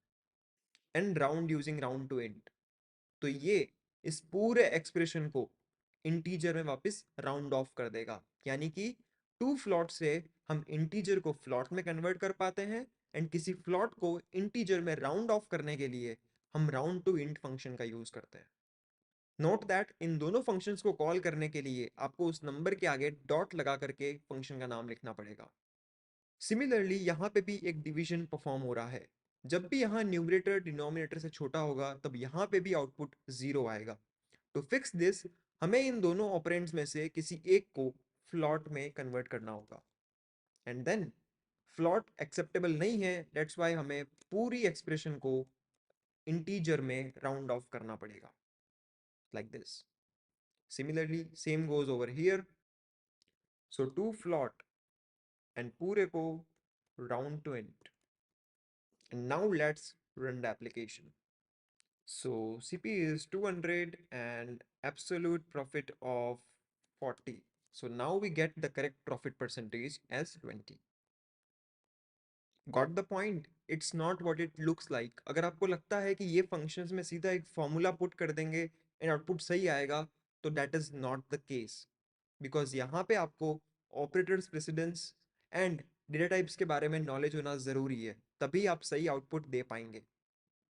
and round using round to and. तो ये इस पूरे एक्सप्रेशन को इंटीजर में वापस राउंड ऑफ कर देगा, यानी कि टू फ्लॉट से हम इंटीजर को फ्लॉट में कन्वर्ट कर पाते हैं, एंड किसी फ्लॉट को इंटीजर में राउंड ऑफ करने के लिए हम राउंड टू इंट फंक्शन का यूज करते हैं। नोट दैट इन दोनों फंक्शंस को कॉल करने के लिए आपको उस नंबर के आगे डॉट लगा करके फंक्शन का नाम लिखना पड़ेगा। सिमिलरली यहाँ पे भी एक डिवीजन परफॉर्म हो रहा है। जब भी यहाँ न्यूमरेटर डिनोमिनेटर से छोटा होगा तब यहाँ पे भी आउटपुट जीरो आएगा। टू फिक्स दिस हमें इन दोनों ऑपरेंड्स में से किसी एक को फ्लॉट में कन्वर्ट करना होगा, एंड देन फ्लॉट एक्सेप्टेबल नहीं है, दैट्स वाई हमें पूरी एक्सप्रेशन को इंटीजर में राउंड ऑफ करना पड़ेगा, like this. Similarly same goes over here, so to float and पूरे को round to int, and now let's run the application. So CP is 200 and absolute profit of 40. So now we get the correct profit percentage as 20. Got the point? It's not what it looks like. अगर आपको लगता है कि ये functions में सीधा एक formula put कर देंगे and output सही आएगा, तो that is not the case. Because यहाँ पे आपको operators precedence and data types के बारे में knowledge होना ज़रूरी है, तभी आप सही output दे पाएंगे।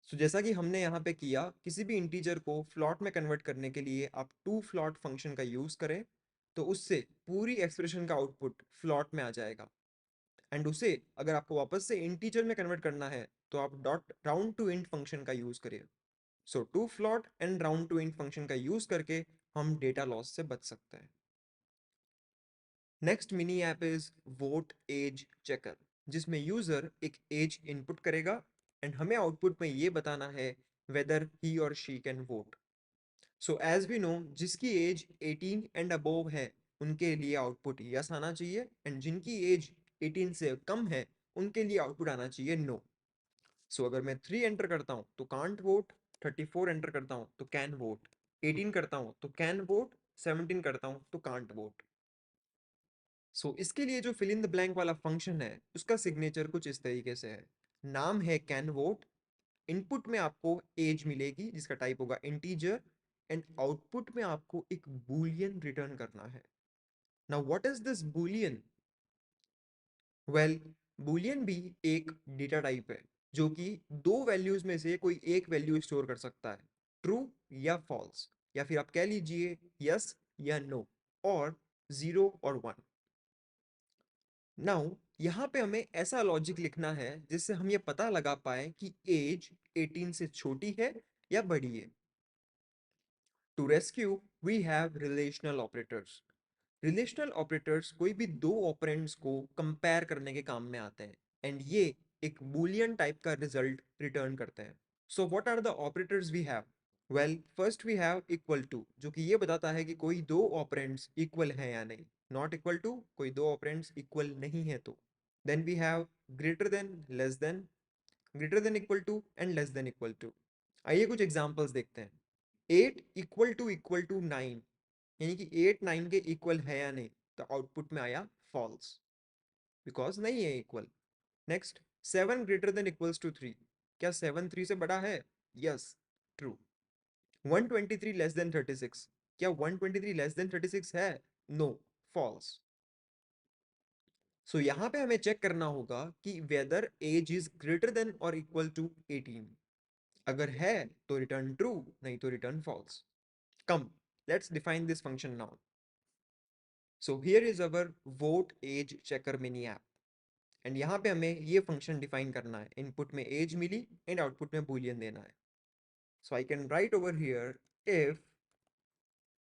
सो जैसा कि हमने यहाँ पे किया, किसी भी इंटीजर को फ्लॉट में कन्वर्ट करने के लिए आप टू फ्लॉट फंक्शन का यूज़ करें, तो उससे पूरी एक्सप्रेशन का आउटपुट फ्लॉट में आ जाएगा, एंड उसे अगर आपको वापस से इंटीजर में कन्वर्ट करना है तो आप dot round to int function का यूज़ करिए। So to float and round to int function का यूज़ करके हम डेटा लॉस से बच सकते हैं। Next mini app is vote age checker, जिसमें यूजर एक एज इनपुट करेगा एंड हमें आउटपुट में ये बताना है वेदर ही और she can vote. So as we know, जिसकी एज 18 एंड अबोव है उनके लिए आउटपुट यस आना चाहिए, एंड जिनकी एज 18 से कम है उनके लिए आउटपुट आना चाहिए नो। सो अगर मैं 3 एंटर करता हूँ तो कांट वोट, 34 एंटर करता हूँ तो कैन वोट, 18 करता हूँ तो कैन वोट, 17 करता हूँ तो कांट वोट। इसके लिए जो फिल इन द ब्लैंक वाला फंक्शन है उसका सिग्नेचर कुछ इस तरीके से है। नाम है कैन वोट, इनपुट में आपको एज मिलेगी जिसका टाइप होगा इंटीजर, एंड आउटपुट में आपको एक बूलियन रिटर्न करना है। Now what is this Boolean? Well, Boolean भी एक डेटा टाइप है जो कि दो वैल्यूज में से कोई एक वैल्यू स्टोर कर सकता है, ट्रू या फॉल्स, या फिर आप कह लीजिए यस या नो, और जीरो और वन। नाउ यहाँ पे हमें ऐसा लॉजिक लिखना है जिससे हम ये पता लगा पाए कि एज 18 से छोटी है या बड़ी है। To rescue we have relational operators. Relational operators कोई भी दो ऑपरेंड्स को कंपेयर करने के काम में आते हैं, एंड ये एक बूलियन टाइप का रिजल्ट रिटर्न करते हैं। So what are the operators we have? Well, first we have equal to, जो कि ये बताता है कि कोई दो ऑपरेंड्स इक्वल है या नहीं। नॉट इक्वल टू, कोई दो ऑपरेंड्स इक्वल नहीं है तो। Then we have greater than, less than, greater than equal to and less than equal to. आइए कुछ एग्जांपल्स देखते हैं। 8 इक्वल टू 9, यानी कि 8 9 के इक्वल है या नहीं, तो आउटपुट में आया फॉल्स, बिकॉज नहीं है equal. Next, 7 greater than equals to 3, क्या 7 3 से बड़ा है? Yes, true. 123 लेस देन 36, क्या 123 लेस देन 36 है? No, false. यहाँ पे हमें चेक करना होगा कि whether age is greater than और इक्वल टू 18। अगर है तो रिटर्न ट्रू, नहीं तो return false. Come, let's define this function now. So here is our vote age checker mini app, and यहाँ पे हमें ये फंक्शन डिफाइन करना है। इनपुट में एज मिली एंड आउटपुट में बूलियन देना है। So I can write over here, if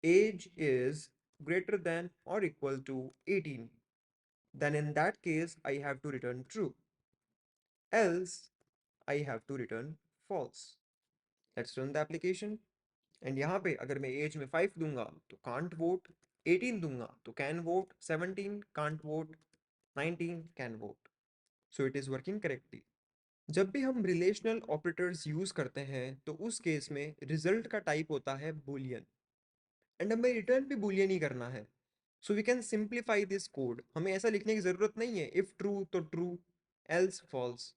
age is greater than or equal to 18, then in that case I have to return true, else I have to return false. Let's run the application. And यहाँ पे अगर मैं एज में 5 दूंगा तो कांट वोट, 18 दूंगा तो can vote, 17 can't vote, 19 can vote. So it is working correctly. जब भी हम रिलेशनल ऑपरेटर्स यूज करते हैं तो उस केस में रिजल्ट का टाइप होता है बूलियन, एंड हमें रिटर्न भी बूलियन ही करना है। So we can simplify this code. हमें ऐसा लिखने की जरूरत नहीं है इफ ट्रू तो ट्रू, एल्स फॉल्स।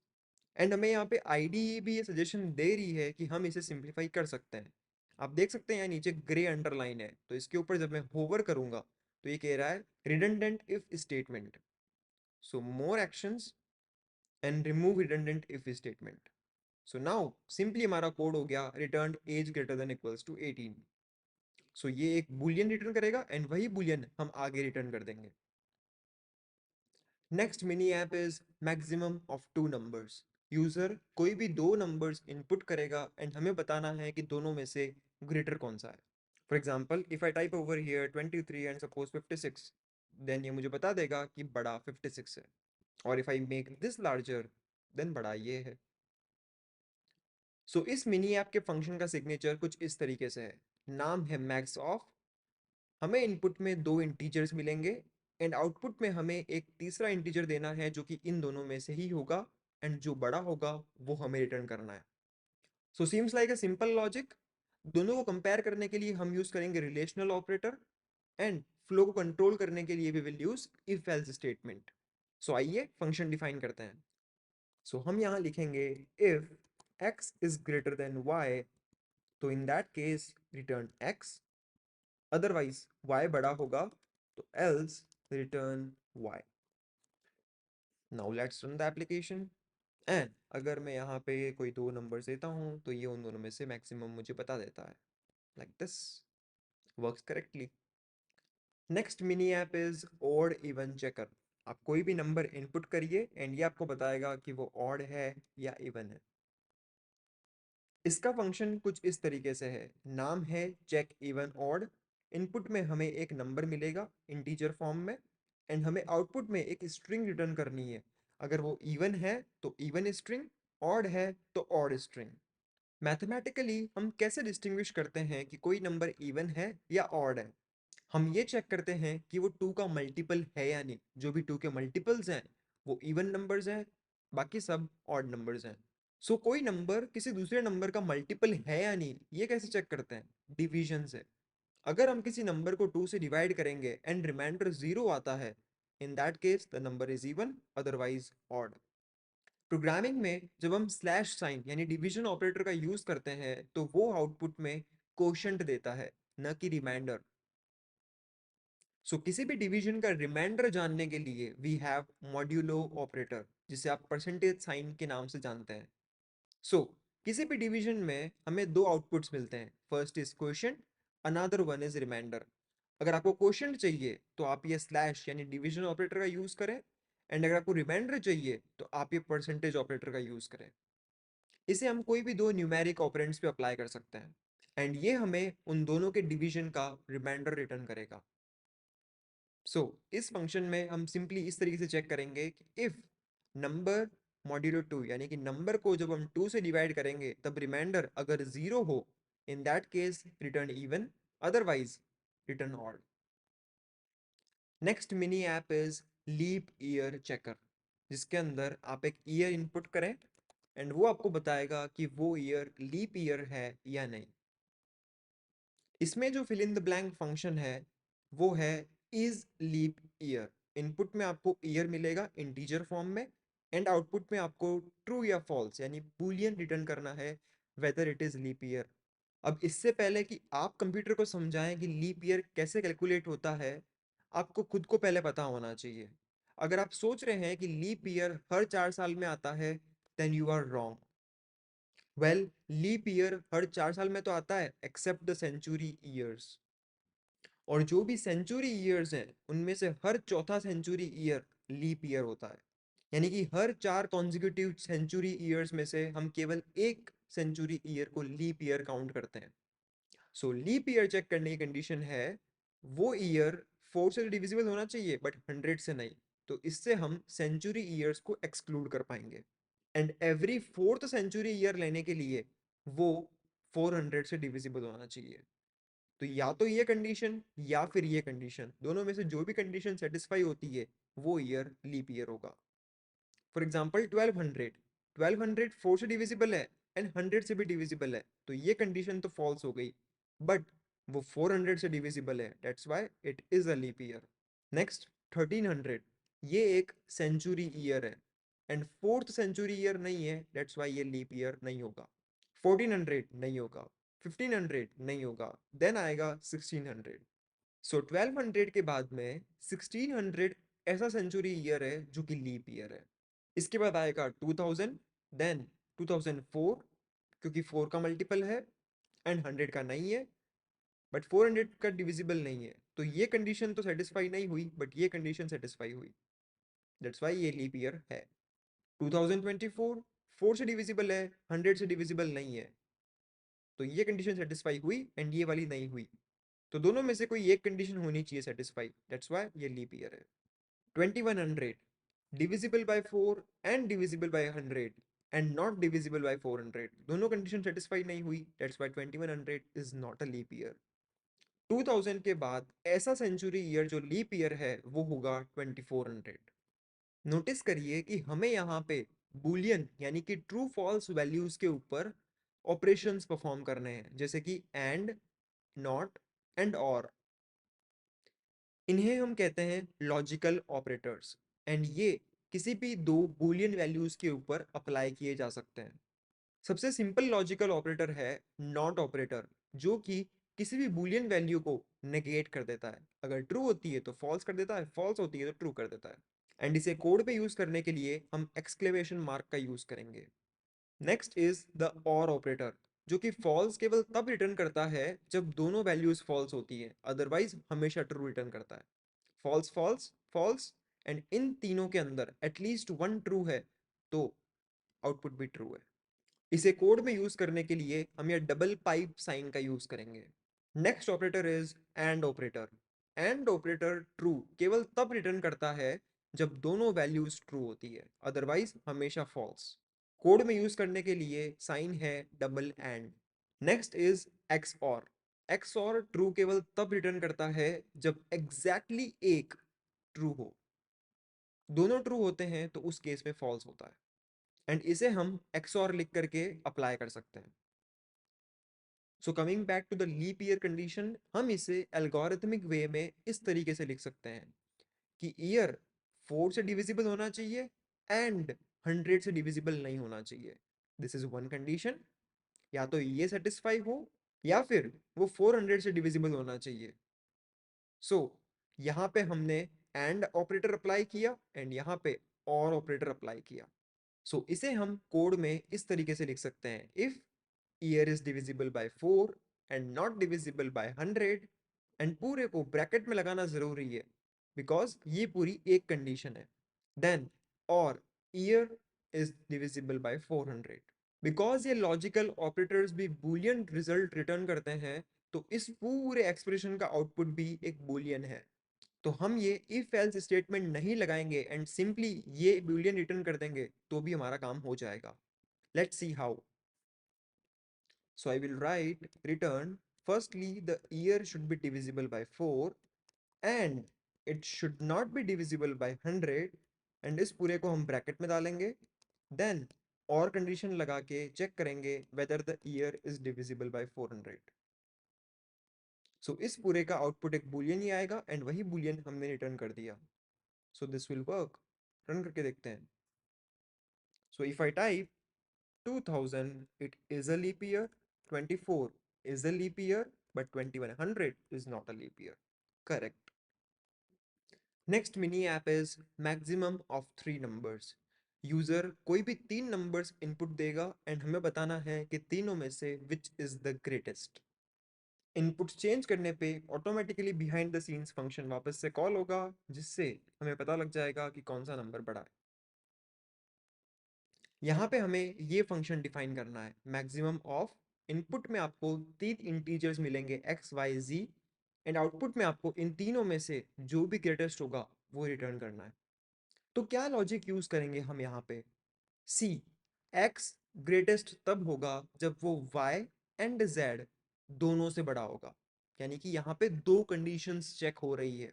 एंड हमें यहाँ पे आईडीई भी ये सजेशन दे रही है कि हम इसे सिंप्लीफाई कर सकते हैं। आप देख सकते हैं यहाँ नीचे ग्रे अंडरलाइन है, तो इसके ऊपर जब मैं होवर करूंगा तो ये कह रहा है redundant if statement. So more actions and remove redundant if statement. So now simply हमारा कोड हो गया return age greater than equals to 18। So ये एक बुलियन रिटर्न करेगा एंड वही बुलियन हम आगे रिटर्न कर देंगे। Next mini app is maximum of two numbers. User कोई भी दो नंबर्स इनपुट करेगा एंड हमें बताना है कि दोनों में से ग्रेटर कौन सा है। For example if I type over here 23 and suppose 56, then ये मुझे बता देगा कि बड़ा 56 है। और if I make this larger, then बड़ा ये है। सो इस मिनी ऐप के फंक्शन का सिग्नेचर कुछ इस तरीके से है। नाम है मैक्स ऑफ, हमें इनपुट में दो इंटीजर्स मिलेंगे एंड आउटपुट में हमें एक तीसरा इंटीजर देना है जो कि इन दोनों में से ही होगा, एंड जो बड़ा होगा वो हमें रिटर्न करना है। So seems like a simple logic. दोनों को कंपेयर करने के लिए हम यूज करेंगे रिलेशनल ऑपरेटर, एंड फ्लो को कंट्रोल करने के लिए we will use if else statement. So आइए फंक्शन डिफाइन करते हैं। सो हम यहाँ लिखेंगे if x is greater than y, तो in that case return x, otherwise y बड़ा होगा तो else return y। Now let's run the application. And अगर मैं यहाँ पे कोई दो नंबर देता हूँ तो ये उन दोनों में से मैक्सिमम मुझे बता देता है, like this works correctly. Next mini app is odd even checker. आप कोई भी नंबर इनपुट करिए एंड ये आपको बताएगा कि वो ऑड है या इवन है। इसका फंक्शन कुछ इस तरीके से है। नाम है चेक इवन ऑड। इनपुट में हमें एक नंबर मिलेगा इंटीजर फॉर्म में एंड हमें आउटपुट में एक स्ट्रिंग रिटर्न करनी है। अगर वो इवन है तो इवन स्ट्रिंग, ऑड है तो ऑड स्ट्रिंग। मैथमेटिकली हम कैसे डिस्टिंग्विश करते हैं कि कोई नंबर इवन है या ऑड है? हम ये चेक करते हैं कि वो टू का मल्टीपल है या नहीं। जो भी टू के मल्टीपल्स हैं वो इवन नंबर्स हैं, बाकी सब ऑड नंबर्स हैं। सो कोई नंबर किसी दूसरे नंबर का मल्टीपल है या नहीं, ये कैसे चेक करते हैं? डिवीजन से। अगर हम किसी नंबर को टू से डिवाइड करेंगे एंड रिमाइंडर जीरो आता है, इन that case the number is even, otherwise odd. Programming में जब हम स्लैश साइन यानी डिवीजन ऑपरेटर का यूज करते हैं तो वो आउटपुट में कोशंट देता है, न कि रिमाइंडर। किसी भी डिवीजन का रिमाइंडर जानने के लिए वी हैव मॉड्यूलो ऑपरेटर, जिसे आप परसेंटेज साइन के नाम से जानते हैं। सो किसी भी डिवीजन में हमें दो आउटपुट्स मिलते हैं, first is quotient, another one is remainder. अगर आपको क्वोशिएंट चाहिए तो आप ये स्लैश यानी डिवीजन ऑपरेटर का यूज करें, एंड अगर आपको रिमाइंडर चाहिए तो आप ये परसेंटेज ऑपरेटर का यूज करें। इसे हम कोई भी दो न्यूमेरिक ऑपरेंड्स पे अप्लाई कर सकते हैं एंड ये हमें उन दोनों के डिवीजन का रिमाइंडर रिटर्न करेगा। इस फंक्शन में हम सिंपली इस तरीके से चेक करेंगे कि इफ नंबर मॉड्यूलो टू, यानी कि नंबर को जब हम टू से डिवाइड करेंगे तब रिमाइंडर अगर जीरो हो, in that case return even, otherwise return odd. Next mini app is leap year checker, जिसके अंदर आप एक ईयर इनपुट करें एंड वो आपको बताएगा कि वो ईयर लीप ईयर है या नहीं। इसमें जो fill in the blank function है वो है इज लीप ईयर। इनपुट में आपको ईयर मिलेगा इंटीजर फॉर्म में एंड आउटपुट में आपको ट्रू या फॉल्स यानी बूलियन रिटर्न करना है, whether it is leap year. अब इससे पहले कि आप कंप्यूटर को समझाएं कि लीप ईयर कैसे कैलकुलेट होता है, आपको खुद को पहले पता होना चाहिए। अगर आप सोच रहे हैं कि लीप ईयर हर 4 साल में आता है, then you are wrong. Well, leap year हर 4 साल में तो आता है एक्सेप्ट द सेंचुरी ईयर्स, और जो भी सेंचुरी ईयर्स हैं उनमें से हर चौथा सेंचुरी ईयर लीप ईयर होता है। यानी कि हर 4 कॉन्जिक्यूटिव सेंचुरी ईयर्स में से हम केवल एक सेंचुरी ईयर को लीप ईयर काउंट करते हैं। लीप ईयर चेक करने की कंडीशन है वो ईयर 4 से डिविजिबल होना चाहिए बट 100 से नहीं। तो इससे हम सेंचुरी ईयर्स को एक्सक्लूड कर पाएंगे and every fourth century year लेने के लिए वो 400 से डिविजिबल होना चाहिए। तो या तो ये कंडीशन या फिर ये कंडीशन, दोनों में से जो भी कंडीशन सेटिस्फाई होती है वो ईयर लीप ईयर होगा। फॉर एग्जाम्पल 1200, 1200 4 से डिविजिबल है एंड 100 से भी डिविजिबल है, तो ये कंडीशन तो फॉल्स हो गई। बट वो 400 से डिविजिबल है, that's why it is a leap year. Next 1300, ये एक सेंचुरी ईयर है एंड फोर्थ सेंचुरी ईयर नहीं है, दैट्स व्हाई ये लीप ईयर नहीं होगा। 1400 नहीं होगा। 1500 नहीं होगा, देन आएगा 1600। सो 1200 के बाद में 1600 ऐसा सेंचुरी ईयर है जो कि लीप ईयर है। इसके बाद आएगा 2000, देन 2004, क्योंकि 4 का मल्टीपल है एंड 100 का नहीं है, बट 400 का डिविजिबल नहीं है, तो ये कंडीशन तो सेटिस्फाई नहीं हुई, बट ये कंडीशन सेटिस्फाई हुई, दैट्स वाई ये लीप ईयर है। 2024 4 से डिविजिबल है, 100 से डिविजिबल नहीं है, तो ये कंडीशन सेटिस्फाई हुई एंड ये वाली नहीं हुई, तो दोनों में से कोई एक कंडीशन होनी चाहिए सेटिस्फाई, दैट्स वाई ये लीप ईयर है। 2100 divisible by 4 and divisible by 100 and not divisible by 400, दोनों कंडीशन सेटिस्फाई नहीं हुई, that's why 2100 is not a leap year. 2000 के बाद ऐसा सेंचुरी ईयर जो लीप ईयर है वो होगा 2400। नोटिस करिए कि हमें यहाँ पे बूलियन यानी कि ट्रू फॉल्स वैल्यूज के ऊपर ऑपरेशंस परफॉर्म करने हैं, जैसे कि एंड, नॉट एंड और। इन्हें हम कहते हैं लॉजिकल ऑपरेटर्स, एंड ये किसी भी दो बूलियन वैल्यूज के ऊपर अप्लाई किए जा सकते हैं। सबसे सिंपल लॉजिकल ऑपरेटर है नॉट ऑपरेटर, जो कि किसी भी बूलियन वैल्यू को नेगेट कर देता है, अगर ट्रू होती है तो फॉल्स कर देता है, फॉल्स होती है तो ट्रू कर देता है। एंड इसे कोड पे यूज करने के लिए हम एक्सक्लेमेशन मार्क का यूज करेंगे। नेक्स्ट इज द और ऑपरेटर, जो कि फॉल्स केवल तब रिटर्न करता है जब दोनों वैल्यूज फॉल्स होती है, अदरवाइज हमेशा ट्रू रिटर्न करता है। फॉल्स फॉल्स फॉल्स, एंड इन तीनों के अंदर एटलीस्ट वन ट्रू है तो आउटपुट भी ट्रू है। इसे कोड में यूज करने के लिए हम यह डबल पाइप साइन का यूज करेंगे। Next operator is and operator. And operator true केवल तब रिटर्न करता है जब दोनों वैल्यूज ट्रू होती है, अदरवाइज हमेशा फॉल्स। कोड में यूज करने के लिए साइन है double and. Next is x और। एक्स और ट्रू केवल तब रिटर्न करता है जब एग्जैक्टली exactly एक ट्रू हो, दोनों ट्रू होते हैं तो उस केस में फॉल्स होता है, एंड इसे हम एक्स और लिख करके अप्लाई कर सकते हैं। So coming back to the leap year condition, हम इसे एल्गोरिथमिक वे में इस तरीके से लिख सकते हैं कि ईयर 4 से डिविजिबल होना चाहिए एंड 100 से डिविजिबल नहीं होना चाहिए। दिस इज वन कंडीशन, या तो ये सेटिस्फाई हो या फिर वो 400 से डिविजिबल होना चाहिए। सो यहाँ पे हमने एंड ऑपरेटर अप्लाई किया एंड यहाँ पे और ऑपरेटर अप्लाई किया। सो इसे हम कोड में इस तरीके से लिख सकते हैं, if year is divisible by 4 and not divisible by 100, and पूरे को ब्रैकेट में लगाना जरूरी है बिकॉज ये पूरी एक कंडीशन है, देन और year is divisible by 400। Because ये लॉजिकल ऑपरेटर्स भी बूलियन रिजल्ट रिटर्न करते हैं, तो इस पूरे एक्सप्रेशन का आउटपुट भी एक बूलियन है। तो हम ये इफ एल्स स्टेटमेंट नहीं लगाएंगे एंड सिंपली ये बूलियन रिटर्न कर देंगे तो भी हमारा काम हो जाएगा। Let's see how. So I will write return, firstly the year should be divisible by 4 and it should not be divisible by 100, and इस पूरे को हम ब्रैकेट में डालेंगे, then और कंडीशन लगा के चेक करेंगे whether the year is divisible by 400। सो इस पूरे का आउटपुट एक बूलियन ही आएगा एंड वही बूलियन हमने रिटर्न कर दिया। So this will work, run करके देखते हैं। So if I type 2000, it is a leap year. 24 is a leap year, but 2100 is not a leap year. Correct. Next mini app is maximum of 3 numbers. User कोई भी 3 नंबर्स इनपुट देगा एंड हमें बताना है कि तीनों में से which is the greatest. Input change करने पे automatically behind the scenes function वापस से कॉल होगा, जिससे हमें पता लग जाएगा कि कौन सा नंबर बड़ा है। यहाँ पे हमें ये फंक्शन डिफाइन करना है मैक्सिमम ऑफ। इनपुट में आपको 3 इंटीजर्स मिलेंगे x y z, and output में आपको इन तीनों में से जो भी ग्रेटेस्ट होगा वो रिटर्न करना है। तो क्या लॉजिक यूज करेंगे हम यहाँ पे? सी, x ग्रेटेस्ट तब होगा जब वो y एंड z दोनों से बड़ा होगा, यानी कि यहाँ पे दो कंडीशंस चेक हो रही है,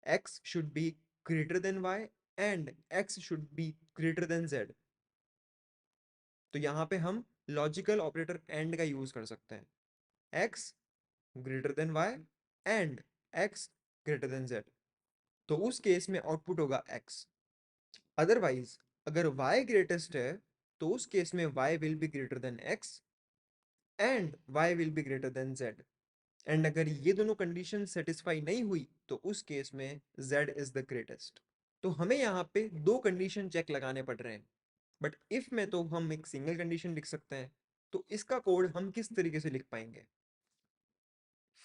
x should be greater than y and x should be greater than z। तो यहाँ पे हम लॉजिकल ऑपरेटर एंड का यूज कर सकते हैं, x greater than y and x greater than z, तो उस केस में आउटपुट होगा x। अदरवाइज अगर y ग्रेटेस्ट है तो उस केस में y will be greater than x and y will be greater than z। And अगर ये दोनों कंडीशन सेटिस्फाई नहीं हुई तो उस केस में z इज द ग्रेटेस्ट। तो हमें यहाँ पे दो कंडीशन चेक लगाने पड़ रहे हैं, बट इफ में तो हम एक सिंगल कंडीशन लिख सकते हैं। तो इसका कोड हम किस तरीके से लिख पाएंगे?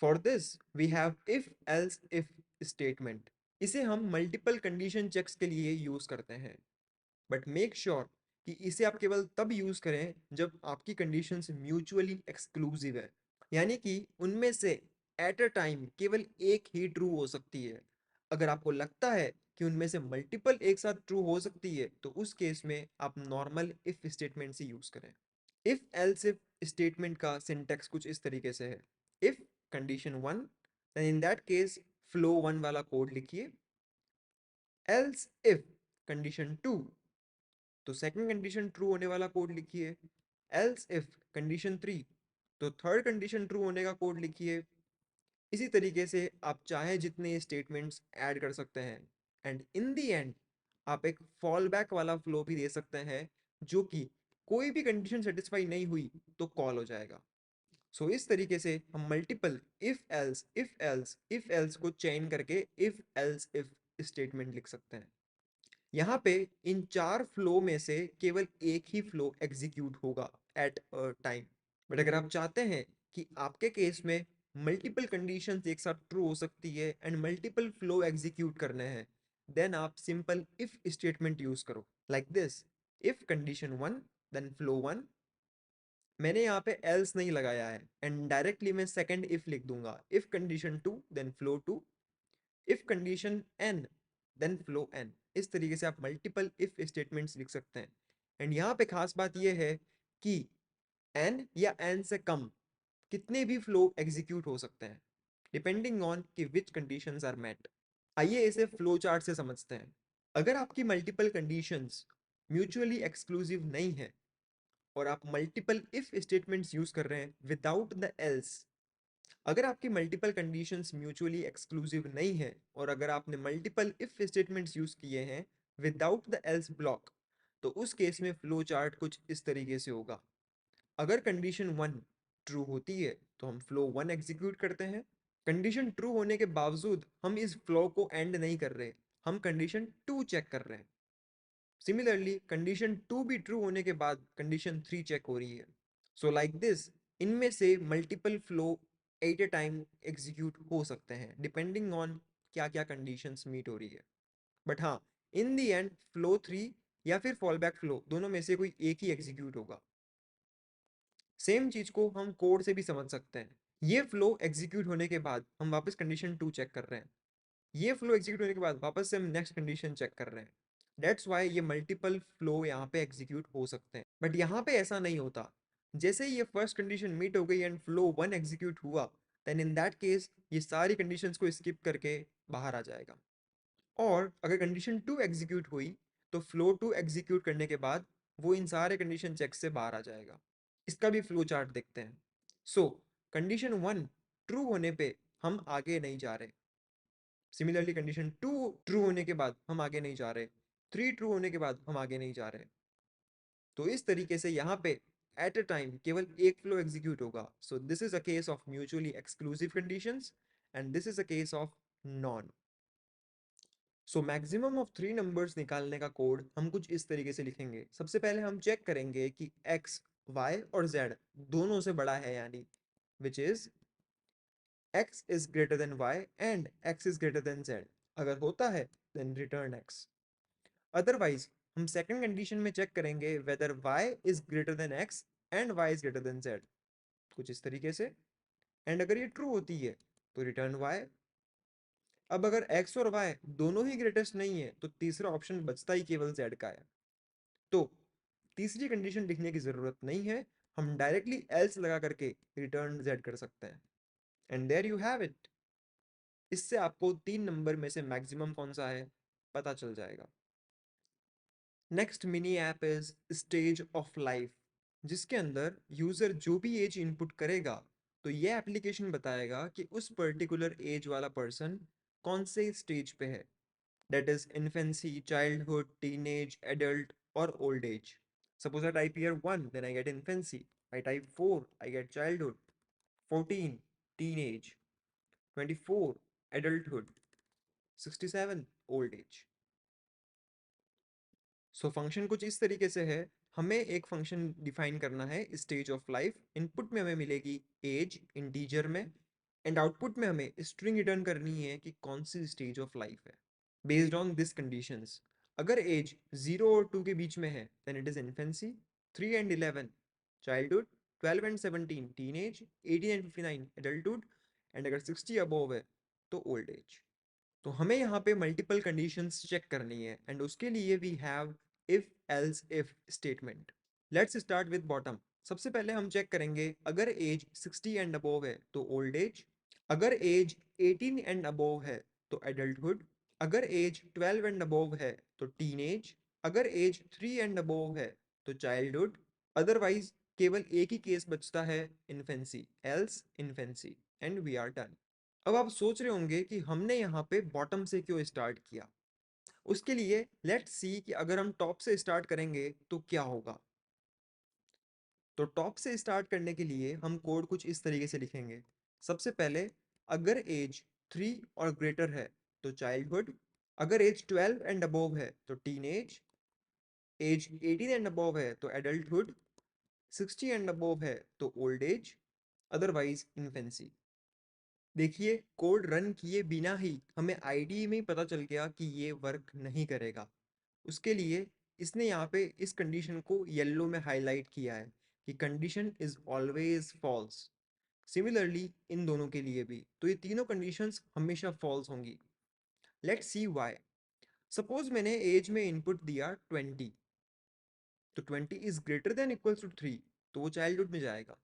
For this we have if else if statement. इसे हम मल्टीपल कंडीशन चेक्स के लिए यूज करते हैं, बट मेक श्योर कि इसे आप केवल तब यूज करें जब आपकी कंडीशंस म्यूचुअली एक्सक्लूसिव है, यानी कि उनमें से एट अ टाइम केवल एक ही ट्रू हो सकती है। अगर आपको लगता है कि उनमें से मल्टीपल एक साथ ट्रू हो सकती है तो उस केस में आप नॉर्मल इफ स्टेटमेंट से यूज करें। इफ एल्स इफ स्टेटमेंट का सिंटेक्स कुछ इस तरीके से है। If condition one, then in that case flow one वाला कोड लिखिए। एल्स इफ कंडीशन टू, तो सेकंड कंडीशन ट्रू होने वाला कोड लिखिए। एल्स इफ कंडीशन थ्री, तो थर्ड कंडीशन ट्रू होने का कोड लिखिए। इसी तरीके से आप चाहे जितने स्टेटमेंट्स ऐड कर सकते हैं। एंड इन दी एंड आप एक फॉल बैक वाला फ्लो भी दे सकते हैं, जो कि कोई भी कंडीशन सेटिस्फाई नहीं हुई तो कॉल हो जाएगा। सो इस तरीके से हम मल्टीपल इफ एल्स को चेन करके इफ एल्स इफ स्टेटमेंट लिख सकते हैं। यहाँ पे इन चार फ्लो में से केवल एक ही फ्लो एग्जीक्यूट होगा एट अ टाइम। बट अगर आप चाहते हैं कि आपके केस में मल्टीपल कंडीशंस एक साथ ट्रू हो सकती है एंड मल्टीपल फ्लो एग्जीक्यूट करने हैं, देन आप सिंपल इफ स्टेटमेंट यूज करो like this. If condition one, then flow one. मैंने यहाँ पे एल्स नहीं लगाया है एंड डायरेक्टली मैं सेकंड इफ लिख दूंगा। If condition two, then flow two. If condition N, then flow N. इस तरीके से आप मल्टीपल इफ स्टेटमेंट्स लिख सकते हैं। एंड यहाँ पे खास बात यह है कि एन या एन से कम कितने भी फ्लो एग्जीक्यूट हो सकते हैं, डिपेंडिंग ऑन कि विच कंडीशंस आर मेट। आइए इसे फ्लो चार्ट से समझते हैं। अगर आपकी मल्टीपल कंडीशंस म्यूचुअली एक्सक्लूसिव नहीं है और आप मल्टीपल इफ स्टेटमेंट्स यूज कर रहे हैं विदाउट द एल्स, अगर आपकी मल्टीपल कंडीशंस म्यूचुअली एक्सक्लूसिव नहीं है और अगर आपने मल्टीपल इफ स्टेटमेंट्स यूज किए हैं विदाउट द एल्स ब्लॉक, तो उस केस में फ्लो चार्ट कुछ इस तरीके से होगा। अगर कंडीशन वन ट्रू होती है तो हम फ्लो वन एग्जीक्यूट करते हैं। कंडीशन ट्रू होने के बावजूद हम इस फ्लो को एंड नहीं कर रहे, हम कंडीशन टू चेक कर रहे हैं। सिमिलरली कंडीशन टू भी ट्रू होने के बाद कंडीशन थ्री चेक हो रही है। सो लाइक दिस, इनमें से multiple flow at a time execute हो सकते हैं डिपेंडिंग ऑन क्या क्या कंडीशंस मीट हो रही है। बट हाँ, इन दी एंड फ्लो थ्री या फिर फॉल बैक फ्लो दोनों में से कोई एक ही एग्जीक्यूट होगा। सेम चीज को हम कोड से भी समझ सकते हैं। ये फ्लो एग्जीक्यूट होने के बाद हम वापस कंडीशन टू चेक कर रहे हैं, ये फ्लो एग्जीक्यूट होने के बाद वापस से हम नेक्स्ट कंडीशन चेक कर रहे हैं। दैट्स वाई ये मल्टीपल फ्लो यहाँ पे एग्जीक्यूट हो सकते हैं। बट यहाँ पे ऐसा नहीं होता। जैसे ही ये फर्स्ट कंडीशन मीट हो गई एंड फ्लो वन एग्जीक्यूट हुआ, देन इन दैट केस ये सारी कंडीशंस को स्किप करके बाहर आ जाएगा। और अगर कंडीशन टू एग्जीक्यूट हुई तो फ्लो टू एग्जीक्यूट करने के बाद वो इन सारे कंडीशन चेक से बाहर आ जाएगा। इसका भी फ्लो चार्ट देखते हैं। सो कंडीशन वन ट्रू होने पे हम आगे नहीं जा रहे। सिमिलरली कंडीशन टू ट्रू होने के बाद हम आगे नहीं जा रहे। थ्री ट्रू होने के बाद हम आगे नहीं जा रहे। तो इस तरीके से यहाँ पे एट अ टाइम केवल एक फ्लो एग्जीक्यूट होगा। सो this is a case of mutually exclusive conditions and this is a case of non. So maximum of three numbers निकालने का कोड हम कुछ इस तरीके से लिखेंगे। सबसे पहले हम चेक करेंगे कि x, y और z दोनों से बड़ा है, यानी which is x is greater than y and x is greater than z। अगर होता है then return x। अदरवाइज हम सेकंड कंडीशन में चेक करेंगे whether y is greater than x and y is greater than z, कुछ इस तरीके से। एंड अगर ये ट्रू होती है तो रिटर्न y। अब अगर x और y दोनों ही ग्रेटेस्ट नहीं है तो तीसरा ऑप्शन बचता ही केवल z का है। तो तीसरी कंडीशन लिखने की जरूरत नहीं है, हम डायरेक्टली एल्स लगा करके रिटर्न z कर सकते हैं। And there you have it. इससे आपको तीन नंबर में से मैक्सिमम कौन सा है पता चल जाएगा। Next mini app is stage of life, जिसके अंदर यूजर जो भी एज इनपुट करेगा तो ये एप्लीकेशन बताएगा कि उस पर्टिकुलर एज वाला पर्सन कौन से स्टेज पे है। That is infancy, childhood, teenage, adult और old age. Suppose I type here 1, then I get infancy. I type 4, I get childhood. 14, teenage. 24, adulthood. 67, old age. So function कुछ इस तरीके से है। हमें एक फंक्शन डिफाइन करना है स्टेज ऑफ लाइफ। इनपुट में हमें मिलेगी एज इंटीजर में, एंड आउटपुट में हमें स्ट्रिंग रिटर्न करनी है कि कौन सी स्टेज ऑफ लाइफ है बेस्ड ऑन दिस कंडीशंस। अगर एज 0 और 2 के बीच में है then it is infancy, 3 and 11 childhood, 12 and 17 teenage, 18 and 59 adulthood, and अगर 60 अबोव है तो ओल्ड एज। तो हमें यहाँ पे मल्टीपल कंडीशंस चेक करनी है एंड उसके लिए we have if else if statement. Let's start with bottom. सबसे पहले हम चेक करेंगे अगर एज 60 एंड अबोव है तो ओल्ड एज, अगर एज 18 एंड अबोव है तो एडल्टहुड, अगर एज 12 एंड अबोव है तो टीनेज, अगर एज 3 एंड अबोव है तो चाइल्डहुड, अदरवाइज केवल एक ही केस बचता है infancy, else infancy, and we are done. अब आप सोच रहे होंगे कि हमने यहाँ पे बॉटम से क्यों स्टार्ट किया। उसके लिए लेट्स सी कि अगर हम टॉप से स्टार्ट करेंगे तो क्या होगा। तो टॉप से स्टार्ट करने के लिए हम कोड कुछ इस तरीके से लिखेंगे। सबसे पहले अगर एज 3 और ग्रेटर है तो चाइल्डहुड, अगर एज 12 एंड अबोव है तो टीनेज, एज 18 एंड अबोव है तो एडल्टहुड, 60 एंड अबोव है तो ओल्ड एज, अदरवाइज इन्फेंसी। देखिए कोड रन किए बिना ही हमें आईडी में ही पता चल गया कि ये वर्क नहीं करेगा। उसके लिए इसने यहाँ पे इस कंडीशन को येलो में हाईलाइट किया है कि condition is always false. Similarly इन दोनों के लिए भी तो ये तीनों कंडीशंस हमेशा फॉल्स होंगी। Let's see why. सपोज मैंने एज में इनपुट दिया 20, तो 20 is greater than equals to 3, तो वो चाइल्डहुड में जाएगा।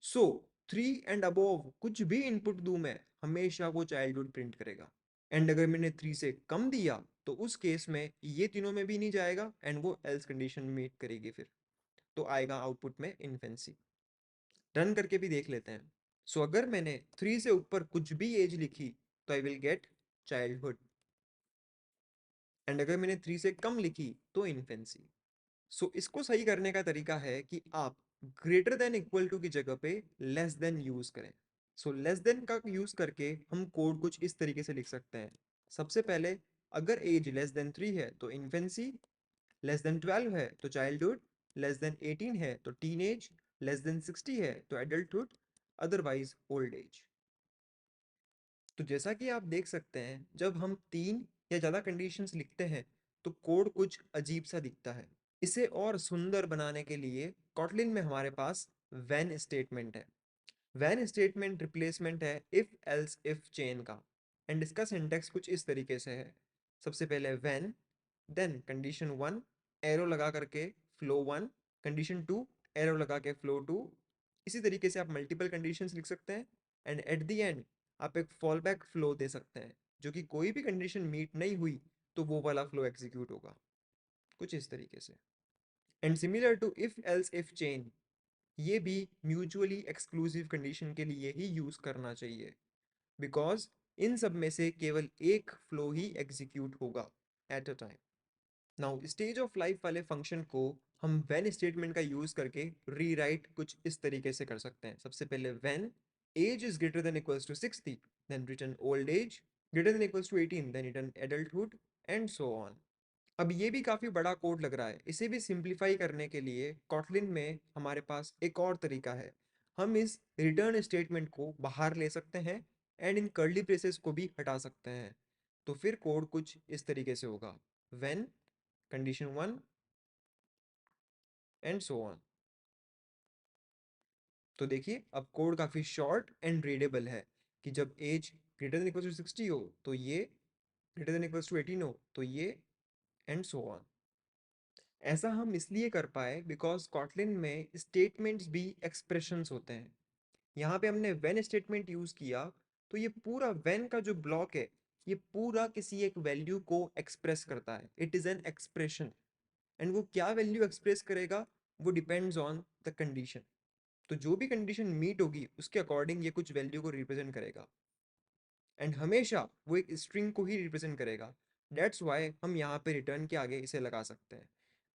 सो 3 एंड अबोव कुछ भी इनपुट दूं मैं हमेशा वो चाइल्डहुड प्रिंट करेगा। एंड अगर मैंने 3 से कम दिया तो उस केस में ये तीनों में भी नहीं जाएगा एंड वो एल्स कंडीशन मीट करेगी फिर, तो आएगा आउटपुट में इन्फेंसी। रन करके भी देख लेते हैं। सो अगर मैंने 3 से ऊपर कुछ भी एज लिखी तो I will get childhood, and अगर मैंने 3 से कम लिखी तो इन्फेंसी। सो इसको सही करने का तरीका है कि आप ग्रेटर देन इक्वल टू की जगह पे लेस देन यूज करें। सो लेस देन का यूज करके हम कोड कुछ इस तरीके से लिख सकते हैं। सबसे पहले अगर एज लेस देन 3 है तो इन्फेंसी, लेस देन 12 है तो चाइल्डहुड, लेस देन 18 है तो टीनेज, लेस देन 60 है तो एडल्टहुड, अदरवाइज ओल्ड एज। तो जैसा कि आप देख सकते हैं जब हम 3 या ज़्यादा कंडीशंस लिखते हैं तो कोड कुछ अजीब सा दिखता है। इसे और सुंदर बनाने के लिए कॉटलिन में हमारे पास व्हेन स्टेटमेंट है। व्हेन स्टेटमेंट रिप्लेसमेंट है इफ एल्स इफ चेन का, एंड इसका सिंटैक्स कुछ इस तरीके से है। सबसे पहले व्हेन, देन कंडीशन 1 एरो लगा करके फ्लो 1, कंडीशन 2 एरो लगा के फ्लो 2। इसी तरीके से आप मल्टीपल कंडीशंस लिख सकते हैं एंड एट द एंड आप एक फॉल बैक फ्लो दे सकते हैं जो कि कोई भी कंडीशन मीट नहीं हुई तो वो वाला फ्लो एग्जीक्यूट होगा कुछ इस तरीके से। And similar to if else if chain, ये भी म्यूचुअली एक्सक्लूसिव कंडीशन के लिए ही यूज करना चाहिए बिकॉज इन सब में से केवल एक फ्लो ही एग्जीक्यूट होगा at a time. Now stage of life वाले फंक्शन को हम व्हेन स्टेटमेंट का यूज करके रीराइट कुछ इस तरीके से कर सकते हैं। सबसे पहले when age is greater than equals to 60 then return old age, greater than equals to 18 then return adulthood, and so on. अब ये भी काफ़ी बड़ा कोड लग रहा है। इसे भी सिंप्लीफाई करने के लिए कॉटलिन में हमारे पास एक और तरीका है। हम इस रिटर्न स्टेटमेंट को बाहर ले सकते हैं एंड इन कर्ली ब्रेसेस को भी हटा सकते हैं। तो फिर कोड कुछ इस तरीके से होगा, when condition 1 and so on. तो देखिए अब कोड काफ़ी शॉर्ट एंड रीडेबल है कि जब age greater than equals to 60 हो तो ये, ग्रेटर देन इक्वल्स टू 18 हो तो ये, एंड सो ऑन। ऐसा हम इसलिए कर पाए बिकॉज कॉटलिन में स्टेटमेंट्स भी एक्सप्रेशंस होते हैं। यहाँ पे हमने व्हेन स्टेटमेंट यूज किया तो ये पूरा व्हेन का जो ब्लॉक है ये पूरा किसी एक वैल्यू को एक्सप्रेस करता है। It is an expression and वो क्या वैल्यू एक्सप्रेस करेगा वो डिपेंड्स ऑन द कंडीशन। तो जो भी कंडीशन मीट होगी उसके अकॉर्डिंग ये कुछ वैल्यू को रिप्रेजेंट करेगा एंड हमेशा वो एक स्ट्रिंग को ही रिप्रेजेंट करेगा। डेट्स वाई हम यहाँ पे रिटर्न के आगे इसे लगा सकते हैं।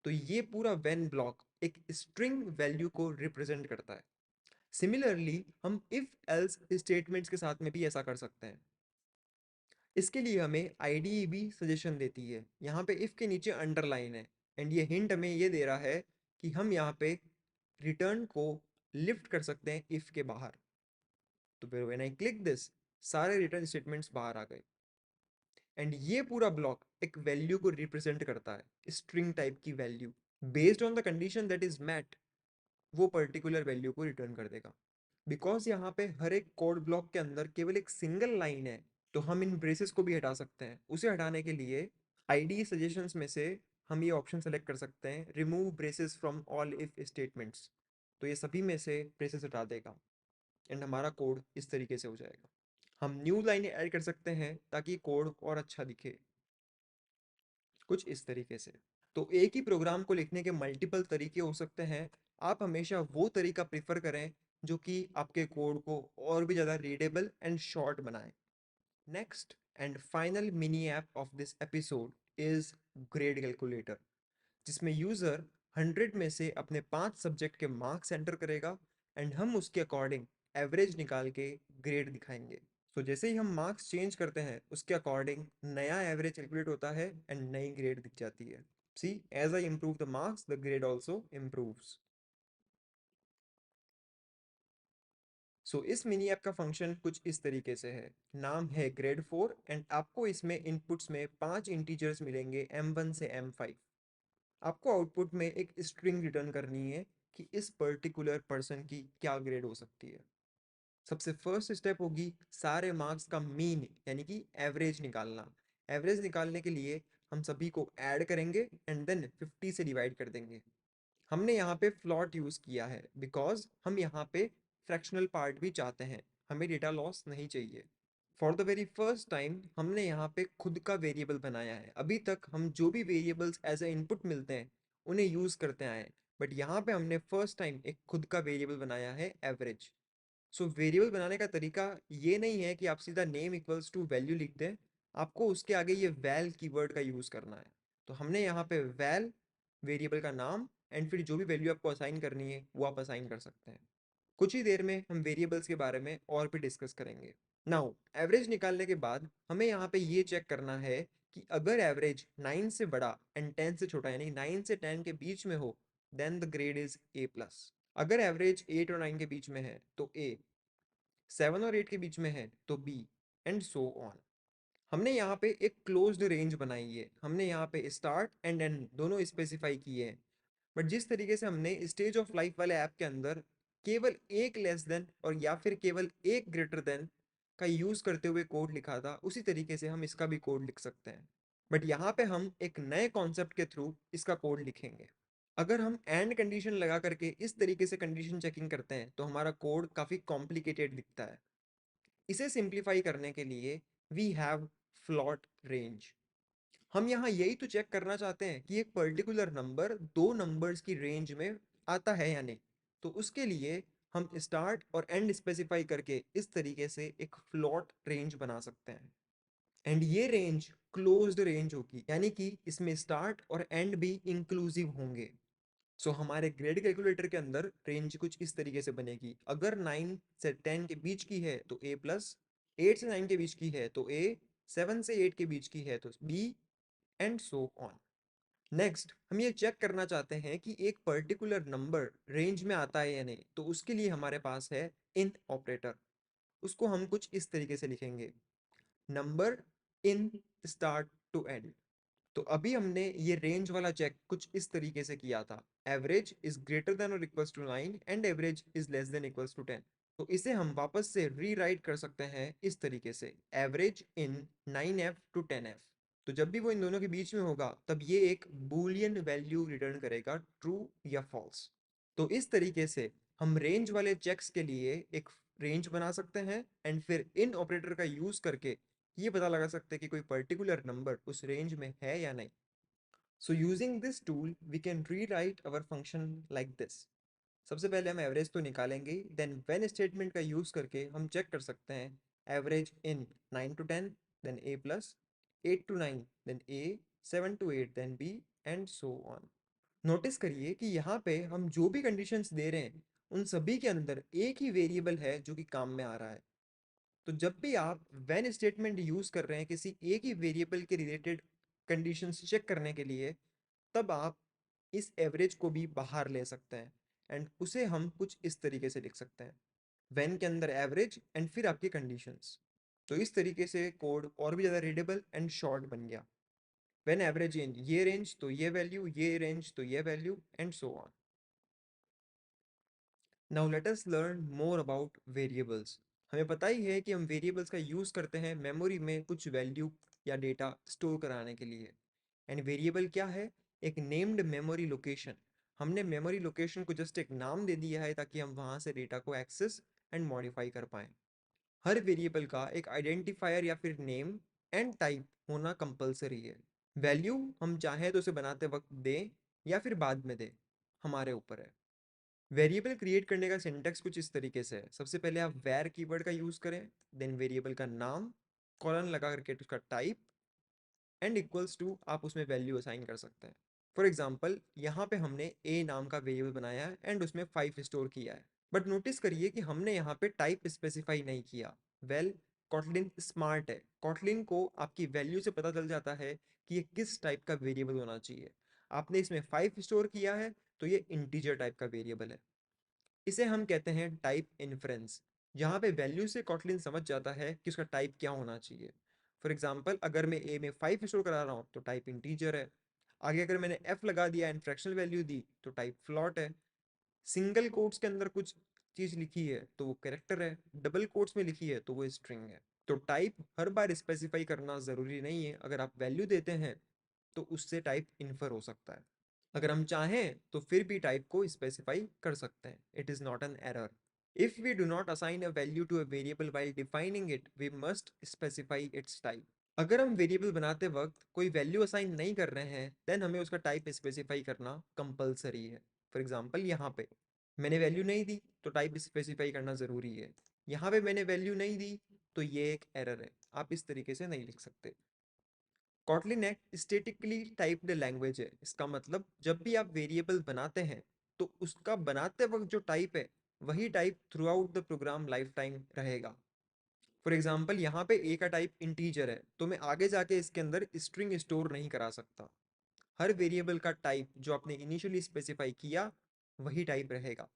तो ये पूरा व्हेन ब्लॉक एक स्ट्रिंग वैल्यू को रिप्रेजेंट करता है। सिमिलरली हम इफ एल्स स्टेटमेंट्स के साथ में भी ऐसा कर सकते हैं। इसके लिए हमें आईडीई भी सजेशन देती है। यहाँ पे इफ के नीचे अंडरलाइन है एंड ये हिंट हमें ये दे रहा है कि हम यहाँ पे रिटर्न को लिफ्ट कर सकते हैं इफ के बाहर। तो फिर व्हेन आई क्लिक दिस, सारे रिटर्न स्टेटमेंट्स बाहर आ गए एंड ये पूरा ब्लॉक एक वैल्यू को रिप्रेजेंट करता है, स्ट्रिंग टाइप की value. Based on the condition that is met, वो पर्टिकुलर वैल्यू को रिटर्न कर देगा। बिकॉज यहाँ पे हर एक कोड ब्लॉक के अंदर केवल एक सिंगल लाइन है, तो हम इन ब्रेसेस को भी हटा सकते हैं। उसे हटाने के लिए आईडी सजेशंस में से हम ये ऑप्शन सेलेक्ट कर सकते हैं, remove braces from all if statements. तो ये सभी में से ब्रेसेस हटा देगा एंड हमारा कोड इस तरीके से हो जाएगा। हम न्यू लाइन ऐड कर सकते हैं ताकि कोड और अच्छा दिखे, कुछ इस तरीके से। तो एक ही प्रोग्राम को लिखने के मल्टीपल तरीके हो सकते हैं। आप हमेशा वो तरीका प्रेफर करें जो कि आपके कोड को और भी ज़्यादा रीडेबल एंड शॉर्ट बनाए। Next and final mini app of this episode is grade calculator, जिसमें यूज़र 100 में से अपने 5 सब्जेक्ट के मार्क्स एंटर करेगा एंड हम उसके अकॉर्डिंग एवरेज निकाल के ग्रेड दिखाएंगे। तो जैसे ही हम मार्क्स चेंज करते हैं उसके अकॉर्डिंग नया एवरेज कैलकुलेट होता है एंड नई ग्रेड दिख जाती है। See, as I improve the marks the grade also improves. So इस मिनी ऐप का फंक्शन कुछ इस तरीके से है। नाम है grade 4 एंड आपको इसमें इनपुट्स में 5 इंटीजर्स मिलेंगे M1 से M5। आपको आउटपुट में एक स्ट्रिंग रिटर्न करनी है कि इस पर्टिकुलर पर्सन की क्या ग्रेड हो सकती है। सबसे फर्स्ट स्टेप होगी सारे मार्क्स का मीन यानी कि एवरेज निकालना। एवरेज निकालने के लिए हम सभी को ऐड करेंगे एंड देन 50 से डिवाइड कर देंगे। हमने यहाँ पे फ्लॉट यूज़ किया है बिकॉज हम यहाँ पे फ्रैक्शनल पार्ट भी चाहते हैं, हमें डेटा लॉस नहीं चाहिए। For the very first time हमने यहाँ पे खुद का वेरिएबल बनाया है। अभी तक हम जो भी वेरिएबल्स एज ए इनपुट मिलते हैं उन्हें यूज़ करते आए हैं, बट यहाँ पे हमने फर्स्ट टाइम एक खुद का वेरिएबल बनाया है एवरेज। सो वेरिएबल बनाने का तरीका ये नहीं है कि आप सीधा नेम इक्वल्स टू वैल्यू लिख दें, आपको उसके आगे ये वैल कीवर्ड का यूज़ करना है। तो हमने यहाँ पे वैल, वेरिएबल का नाम एंड फिर जो भी वैल्यू आपको असाइन करनी है वो आप असाइन कर सकते हैं। कुछ ही देर में हम वेरिएबल्स के बारे में और भी डिस्कस करेंगे। नाउ एवरेज निकालने के बाद हमें यहाँ पे ये चेक करना है कि अगर एवरेज 9 से बड़ा एंड 10 से छोटा यानी 9 से 10 के बीच में हो then the grade is A+। अगर एवरेज 8 और 9 के बीच में है तो A, 7 और 8 के बीच में है तो B, एंड सो ऑन। हमने यहाँ पे एक क्लोज्ड रेंज बनाई है। हमने यहाँ पे स्टार्ट एंड एंड दोनों स्पेसिफाई किए हैं। बट जिस तरीके से हमने स्टेज ऑफ लाइफ वाले ऐप के अंदर केवल एक लेस देन और या फिर केवल एक ग्रेटर देन का यूज़ करते हुए कोड लिखा था, उसी तरीके से हम इसका भी कोड लिख सकते हैं। बट यहाँ पे हम एक नए कॉन्सेप्ट के थ्रू इसका कोड लिखेंगे। अगर हम एंड कंडीशन लगा करके इस तरीके से कंडीशन चेकिंग करते हैं तो हमारा कोड काफ़ी कॉम्प्लिकेटेड दिखता है। इसे सिंप्लीफाई करने के लिए वी हैव फ्लॉट रेंज। हम यहाँ यही तो चेक करना चाहते हैं कि एक पर्टिकुलर नंबर दो नंबर्स की रेंज में आता है या नहीं। तो उसके लिए हम स्टार्ट और एंड स्पेसिफाई करके इस तरीके से एक फ्लॉट रेंज बना सकते हैं एंड ये रेंज क्लोज्ड रेंज होगी, यानी कि इसमें स्टार्ट और एंड भी इंक्लूसिव होंगे। सो हमारे ग्रेड कैलकुलेटर के अंदर रेंज कुछ इस तरीके से बनेगी। अगर 9 से 10 के बीच की है तो A+, 8 से 9 के बीच की है तो A, 7 से 8 के बीच की है तो B, and so on. Next हम ये चेक करना चाहते हैं कि एक पर्टिकुलर नंबर रेंज में आता है या नहीं, तो उसके लिए हमारे पास है इन ऑपरेटर। उसको हम कुछ इस तरीके से लिखेंगे, number in start to and. तो अभी हमने ये रेंज वाला चेक कुछ इस तरीके से किया था, एवरेज इज ग्रेटर देन और equals to 9 and average is less than equals to 10। तो इसे हम वापस से रीराइट कर सकते हैं इस तरीके से, average in 9F to 10F। तो जब भी वो इन दोनों के बीच में होगा तब ये एक बूलियन वैल्यू रिटर्न करेगा, ट्रू या फॉल्स। तो इस तरीके से हम रेंज वाले चेक्स के लिए एक रेंज बना सकते हैं एंड फिर इन ऑपरेटर का यूज करके ये पता लगा सकते हैं कि कोई पर्टिकुलर नंबर उस रेंज में है या नहीं। So using this tool we can rewrite our function like this. सबसे पहले हम एवरेज तो निकालेंगे, देन व्हेन स्टेटमेंट का यूज करके हम चेक कर सकते हैं average in 9 to 10 then A+, 8 to 9 then A, 7 to 8 then B, and so on. Notice करिए कि यहाँ पे हम जो भी कंडीशंस दे रहे हैं उन सभी के अंदर एक ही वेरिएबल है जो कि काम में आ रहा है। तो जब भी आप व्हेन स्टेटमेंट यूज कर रहे हैं किसी एक ही वेरिएबल के रिलेटेड कंडीशंस चेक करने के लिए, तब आप इस एवरेज को भी बाहर ले सकते हैं एंड उसे हम कुछ इस तरीके से लिख सकते हैं, व्हेन के अंदर एवरेज एंड फिर आपकी कंडीशंस। तो इस तरीके से कोड और भी ज़्यादा रीडेबल एंड शॉर्ट बन गया। व्हेन एवरेज इन ये रेंज तो ये वैल्यू, ये रेंज तो ये value and so on. Now let us learn more about variables. हमें पता ही है कि हम वेरिएबल्स का यूज़ करते हैं मेमोरी में कुछ वैल्यू या डेटा स्टोर कराने के लिए। एंड वेरिएबल क्या है? एक नेम्ड मेमोरी लोकेशन। हमने मेमोरी लोकेशन को जस्ट एक नाम दे दिया है ताकि हम वहाँ से डेटा को एक्सेस एंड मॉडिफाई कर पाएँ। हर वेरिएबल का एक आइडेंटिफायर या फिर नेम एंड टाइप होना कंपलसरी है। वैल्यू हम चाहें तो उसे बनाते वक्त दें या फिर बाद में दें, हमारे ऊपर है। वेरिएबल क्रिएट करने का सिंटेक्स कुछ इस तरीके से है। सबसे पहले आप वैर कीवर्ड का यूज़ करें, देन वेरिएबल का नाम, कॉलन लगा करके उसका टाइप एंड इक्वल्स टू आप उसमें वैल्यू असाइन कर सकते हैं। फॉर एग्जाम्पल यहाँ पे हमने ए नाम का वेरिएबल बनाया है एंड उसमें 5 स्टोर किया है। बट नोटिस करिए कि हमने यहाँ पे टाइप स्पेसिफाई नहीं किया। वेल, कॉटलिन स्मार्ट है। कॉटलिन को आपकी वैल्यू से पता चल जाता है कि ये किस टाइप का वेरिएबल होना चाहिए। आपने इसमें 5 स्टोर किया है तो ये इंटीजर टाइप का वेरिएबल है। इसे हम कहते हैं टाइप इन्फ्रेंस, जहाँ पे वैल्यू से कॉटलिन समझ जाता है कि उसका टाइप क्या होना चाहिए। फॉर एग्जाम्पल, अगर मैं ए में 5 स्टोर करा रहा हूँ तो टाइप इंटीजर है। आगे अगर मैंने एफ लगा दिया एंड फ्रैक्शनल वैल्यू दी तो टाइप फ्लॉट है। सिंगल कोट्स के अंदर कुछ चीज़ लिखी है तो वो कैरेक्टर है, डबल कोट्स में लिखी है तो वो स्ट्रिंग है। तो टाइप हर बार स्पेसिफाई करना ज़रूरी नहीं है। अगर आप वैल्यू देते हैं तो उससे टाइप इन्फर हो सकता है। अगर हम चाहें तो फिर भी टाइप को स्पेसिफाई कर सकते हैं। It is not an error. If we do not assign a value to a variable while defining it, we must specify its type. अगर हम वेरिएबल बनाते वक्त कोई वैल्यू असाइन नहीं कर रहे हैं, देन हमें उसका टाइप स्पेसिफाई करना कंपलसरी है। फॉर एग्जांपल, यहाँ पे मैंने वैल्यू नहीं दी तो टाइप स्पेसिफाई करना ज़रूरी है। यहाँ पे मैंने वैल्यू नहीं दी तो ये एक एरर है। आप इस तरीके से नहीं लिख सकते। कॉटलिन एक स्टैटिकली टाइप्ड लैंग्वेज है। इसका मतलब जब भी आप वेरिएबल बनाते हैं तो उसका बनाते वक्त जो टाइप है वही type throughout the program life time रहेगा। फॉर एग्जाम्पल, यहाँ पे ए का टाइप इंटीजर है तो मैं आगे जाके इसके अंदर स्ट्रिंग स्टोर नहीं करा सकता। हर वेरिएबल का टाइप जो आपने इनिशियली स्पेसिफाई किया वही टाइप रहेगा।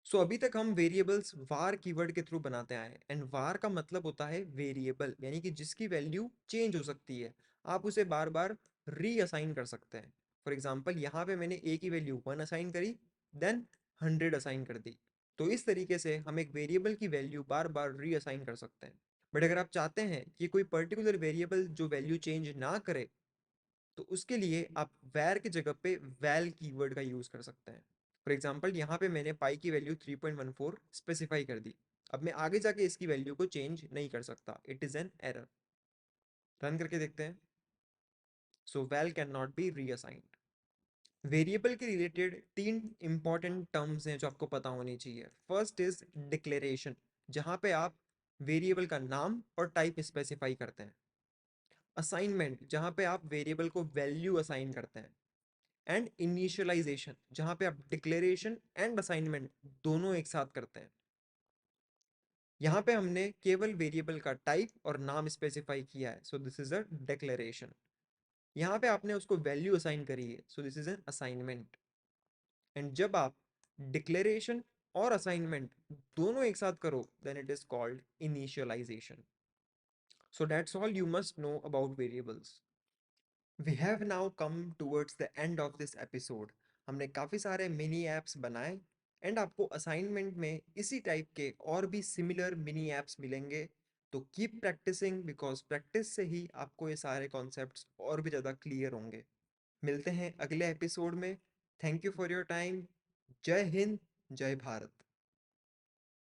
सो अभी तक हम वेरिएबल्स var कीवर्ड के थ्रू बनाते आए हैं एंड var का मतलब होता है वेरिएबल, यानी कि जिसकी वैल्यू चेंज हो सकती है। आप उसे बार बार रीअसाइन कर सकते हैं। फॉर एग्जांपल, यहाँ पे मैंने a की वैल्यू 1 असाइन करी, देन 100 असाइन कर दी। तो इस तरीके से हम एक वेरिएबल की वैल्यू बार बार रीअसाइन कर सकते हैं। बट अगर आप चाहते हैं कि कोई पर्टिकुलर वेरिएबल जो वैल्यू चेंज ना करे, तो उसके लिए आप वैर की जगह पे वैल कीवर्ड का यूज़ कर सकते हैं। फॉर एग्जांपल, यहाँ पे मैंने पाई की वैल्यू 3.14 स्पेसिफाई कर दी। अब मैं आगे जाके इसकी वैल्यू को चेंज नहीं कर सकता। It is an error. Run करके देखते हैं। So val can not be reassigned. Variable के रिलेटेड तीन इंपॉर्टेंट टर्म्स हैं जो आपको पता होनी चाहिए। फर्स्ट इज डिक्लेरेशन, जहाँ पे आप वेरिएबल का नाम और टाइप स्पेसिफाई करते हैं। असाइनमेंट, जहाँ पे आप वेरिएबल को वैल्यू असाइन करते हैं। एंड इनिशियलाइजेशन, जहाँ पे आप डिक्लेरेशन एंड असाइनमेंट दोनों एक साथ करते हैं। यहाँ पे हमने केवल वेरिएबल का टाइप और नाम स्पेसिफाई किया है, so this is a declaration. यहाँ पे आपने उसको वैल्यू असाइन करी है, so this is an assignment. And जब आप डिक्लेरेशन और असाइनमेंट दोनों एक साथ करो, then it is called initialization. So that's all you must know about variables. We have now come towards the end of this episode. हमने काफ़ी सारे मिनी ऐप्स बनाए एंड आपको असाइनमेंट में इसी टाइप के और भी सिमिलर मिनी ऐप्स मिलेंगे। तो कीप प्रैक्टिसिंग, बिकॉज प्रैक्टिस से ही आपको ये सारे कॉन्सेप्ट्स और भी ज़्यादा क्लियर होंगे। मिलते हैं अगले एपिसोड में। Thank you for your time. जय हिंद, जय भारत।